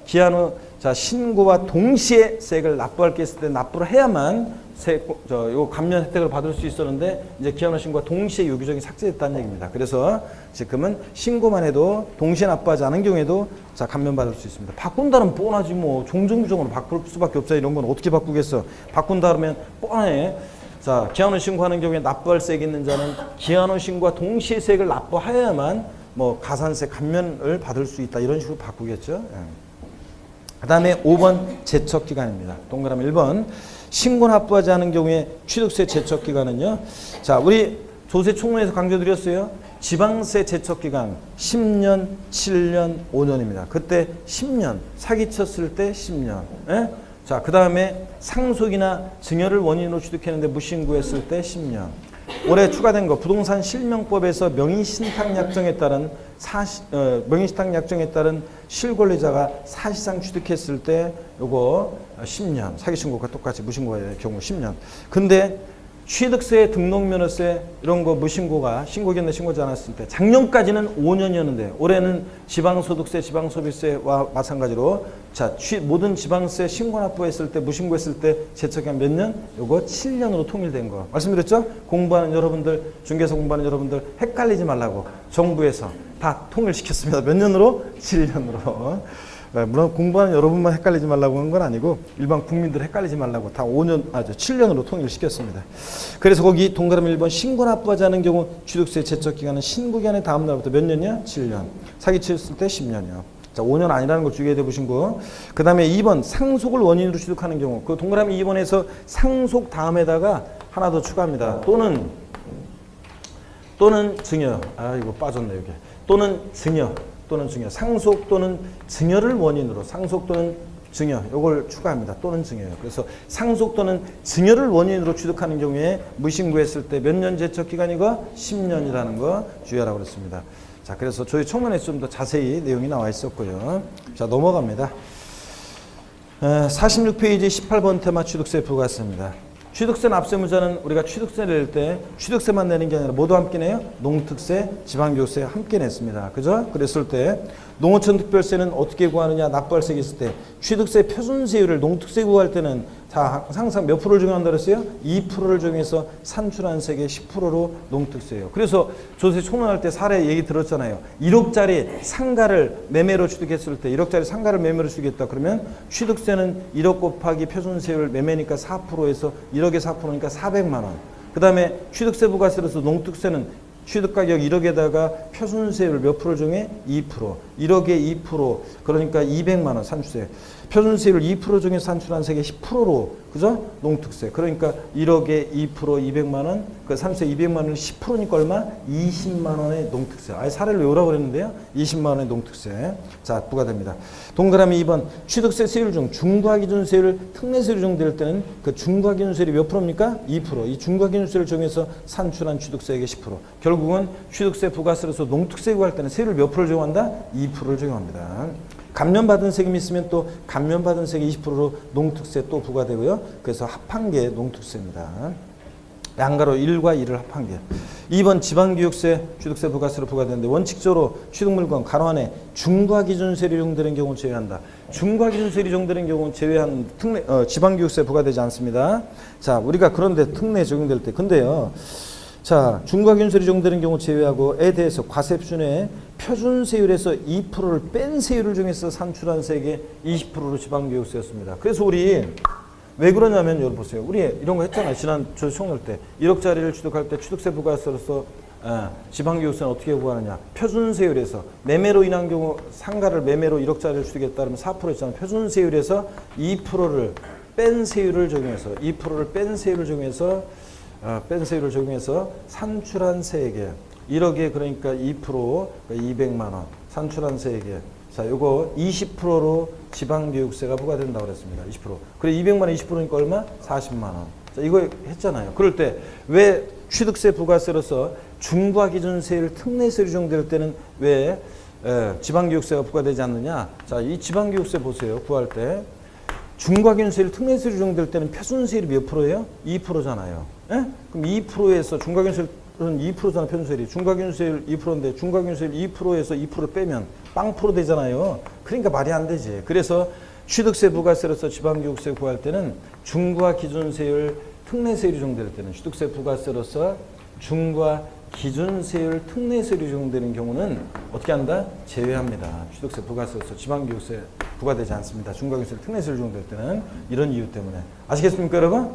기한 후 자, 신고와 동시에 세액을 납부할 게 있을 때 납부를 해야만 요 감면 혜택을 받을 수 있었는데, 이제 기한 후 신고와 동시에 요 규정이 삭제됐다는 얘기입니다. 그래서 지금은 신고만 해도 동시에 납부하지 않은 경우에도 자, 감면 받을 수 있습니다. 바꾼다는 뻔하지 뭐. 종전 규정으로 바꿀 수밖에 없어요. 이런 건 어떻게 바꾸겠어. 바꾼다 그러면 뻔해. 자, 기한 후 신고하는 경우에 납부할 세액이 있는 자는 기한 후 신고와 동시에 세액을 납부해야만 뭐 가산세 감면을 받을 수 있다. 이런 식으로 바꾸겠죠. 예. 그 다음에 5번 제척기간입니다. 동그라미 1번. 신고 납부하지 않은 경우에 취득세 제척기간은요. 자, 우리 조세 총론에서 강조드렸어요. 지방세 제척기간 10년, 7년, 5년입니다. 그때 10년, 사기쳤을 때 10년. 예? 자, 그 다음에 상속이나 증여를 원인으로 취득했는데 무신고했을 때 10년. 올해 추가된 거 부동산 실명법에서 명의신탁 약정에 따른 명의신탁 약정에 따른 실권리자가 사실상 취득했을 때 요거 10년, 사기 신고가 똑같이 무신고의 경우 10년. 근데 취득세, 등록면허세 이런 거 무신고가 신고기한에 신고하지 않았을 때 작년까지는 5년이었는데 올해는 지방소득세, 지방소비세와 마찬가지로 자 모든 지방세 신고 납부했을 때 무신고했을 때 제척기간 몇 년? 요거 7년으로 통일된 거 말씀드렸죠? 공부하는 여러분들, 중개사 공부하는 여러분들 헷갈리지 말라고 정부에서 다 통일시켰습니다. 몇 년으로? 7년으로. 물론 공부하는 여러분만 헷갈리지 말라고 하는 건 아니고 일반 국민들 헷갈리지 말라고 다 7년으로 통일시켰습니다. 그래서 거기 동그라미 1번 신고 납부하지 않은 경우 취득세 제척기간은 신고기한의 다음 날부터 몇 년이야? 7년. 사기쳤을 때 10년이요. 자, 5년 아니라는 걸 주의해 보시고, 그 다음에 2번 상속을 원인으로 취득하는 경우, 그 동그라미 2번에서 상속 다음에다가 하나 더 추가합니다. 또는 증여. 아, 이거 빠졌네 여기. 또는 증여. 상속 또는 증여를 원인으로, 상속 또는 증여, 요걸 추가합니다. 또는 증여요. 그래서 상속 또는 증여를 원인으로 취득하는 경우에 무신고했을 때 몇 년 제척 기간이고 10년이라는 거 주의하라고 그랬습니다. 자, 그래서 저희 청문회에서 좀 더 자세히 내용이 나와 있었고요. 자, 넘어갑니다. 46페이지 18번 테마 취득세 부가세입니다. 취득세 납세무자는 우리가 취득세를 낼 때 취득세만 내는 게 아니라 모두 함께 내요. 농특세, 지방교세 함께 냈습니다. 그죠? 그랬을 때 농어촌 특별세는 어떻게 구하느냐? 납부할세가 있을 때 취득세 표준세율을 농특세 구할 때는 다 항상 몇 프로를 적용한다고 했어요? 2%를 적용해서 산출한 세액의 10%로 농특세예요. 그래서 조세 총론할 때 사례 얘기 들었잖아요. 1억짜리 상가를 매매로 취득했을 때 1억짜리 상가를 매매로 취득했다. 그러면 취득세는 1억 곱하기 표준세율 매매니까 4%에서 1억에 4%니까 400만 원. 그 다음에 취득세 부가세로서 농특세는 취득가격 1억에다가 표준세율 몇 프로 중에 2%. 1억에 2%. 그러니까 200만 원 산출세. 표준세율 2% 중에 산출한 세액의 10%로, 그죠? 농특세. 그러니까 1억에 2%, 200만 원, 그 산출세 200만 원을 10%니까 얼마? 20만 원의 농특세. 아예 사례를 외우라고 그랬는데요. 20만 원의 농특세. 자, 부과됩니다. 동그라미 2번. 취득세 세율 중 중과기준세율, 특례세율이 적용될 때는 그 중과기준세율이 몇 프로입니까? 2%. 이 중과기준세율을 적용해서 산출한 취득세액의 10%. 결국은 취득세 부가세로서 농특세 구할 때는 세율을 몇 프로를 적용한다? 2%를 적용합니다. 감면받은 세금이 있으면 또 감면받은 세액 20%로 농특세 또 부과되고요. 그래서 합한 게 농특세입니다. 양가로 1과 2를 합한 게. 2번 지방교육세, 취득세 부가세로 부과되는데 원칙적으로 취득물건 가로 안에 중과기준세율이 적용되는 경우는 제외한다. 중과기준세율이 적용되는 경우는 제외한 지방교육세 부과되지 않습니다. 자, 우리가 그런데 특례 적용될 때 근데요. 자, 중과기준세율이 적용되는 경우 제외하고에 대해서 과세표준에 표준세율에서 2%를 뺀 세율을 중에서 산출한 세액의 20%로 지방교육세였습니다. 그래서 우리 왜 그러냐면 여러분 보세요. 우리 이런 거 했잖아요. 지난 저 총론 때 1억짜리를 취득할 때 취득세 부가세로서 지방교육세는 어떻게 부과하느냐. 표준세율에서 매매로 인한 경우 상가를 매매로 1억짜리를 취득했다 그러면 4% 있잖아요. 표준세율에서 2%를 뺀 세율을 적용해서 2%를 뺀 세율을 적용해서 뺀 세율을 적용해서 산출한 세액에 1억에 그러니까 2% 200만 원 산출한 세액에 자, 요거 20%로 지방교육세가 부과된다고 그랬습니다. 20%. 그래 200만 원 20%니까 얼마? 40만 원. 자, 이거 했잖아요. 그럴 때 왜 취득세 부가세로서 중과기준세율 특례세율이 적용될 때는 왜 지방교육세가 부과되지 않느냐? 자, 이 지방교육세 보세요. 구할 때 중과기준세율 특례세율이 적용될 때는 표준세율이 몇 프로예요? 2%잖아요. 예? 그럼 2%에서 중과기준세율은 2%잖아, 표준세율이. 중과기준세율 2%인데 중과기준세율 2%에서 2% 빼면 빵 프로 되잖아요. 그러니까 말이 안 되지. 그래서 취득세 부가세로서 지방교육세 구할 때는 중과기준세율 특례세율이 적용될 때는 취득세 부가세로서 중과기준세율 특례세율이 적용되는 경우는 어떻게 한다? 제외합니다. 취득세 부가세로서 지방교육세 부과되지 않습니다. 중과기준세율 특례세율이 적용될 때는 이런 이유 때문에. 아시겠습니까, 여러분?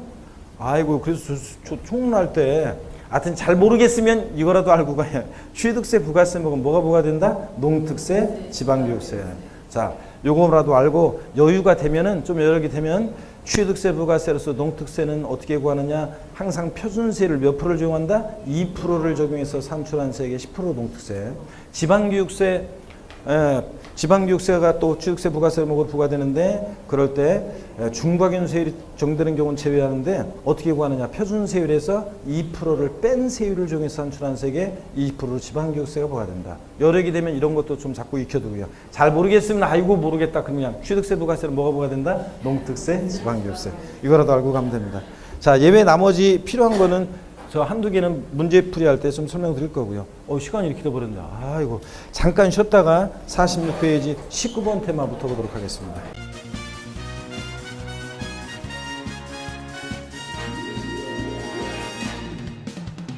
아이고, 그래서 저 총론할 때 하여튼 잘 모르겠으면 이거라도 알고 가요. 취득세 부가세 먹으면 뭐가 부과된다? 농특세, 지방교육세. 자, 요거라도 알고 여유가 되면은 좀 여력이 되면 취득세 부가세로서 농특세는 어떻게 구하느냐? 항상 표준세율 몇 프로를 적용한다? 2%를 적용해서 산출한 세액의 10% 농특세. 지방교육세가 또 취득세 부가세목으로 부과되는데 그럴 때 중과기준세율이 적용되는 경우는 제외하는데 어떻게 구하느냐? 표준세율에서 2%를 뺀 세율을 적용해서 산출한 세액의 20%로 지방교육세가 부과된다. 여력이 되면 이런 것도 좀 자꾸 익혀두고요. 잘 모르겠으면 아이고 모르겠다 그냥 취득세 부가세는 뭐가 부과된다? 농특세, 지방교육세. 이거라도 알고 가면 됩니다. 자, 예외 나머지 필요한 거는 저 한두 개는 문제풀이 할 때 좀 설명드릴 거고요. 시간이 이렇게 돼버렸네. 아이고 잠깐 쉬었다가 46페이지 19번 테마부터 보도록 하겠습니다.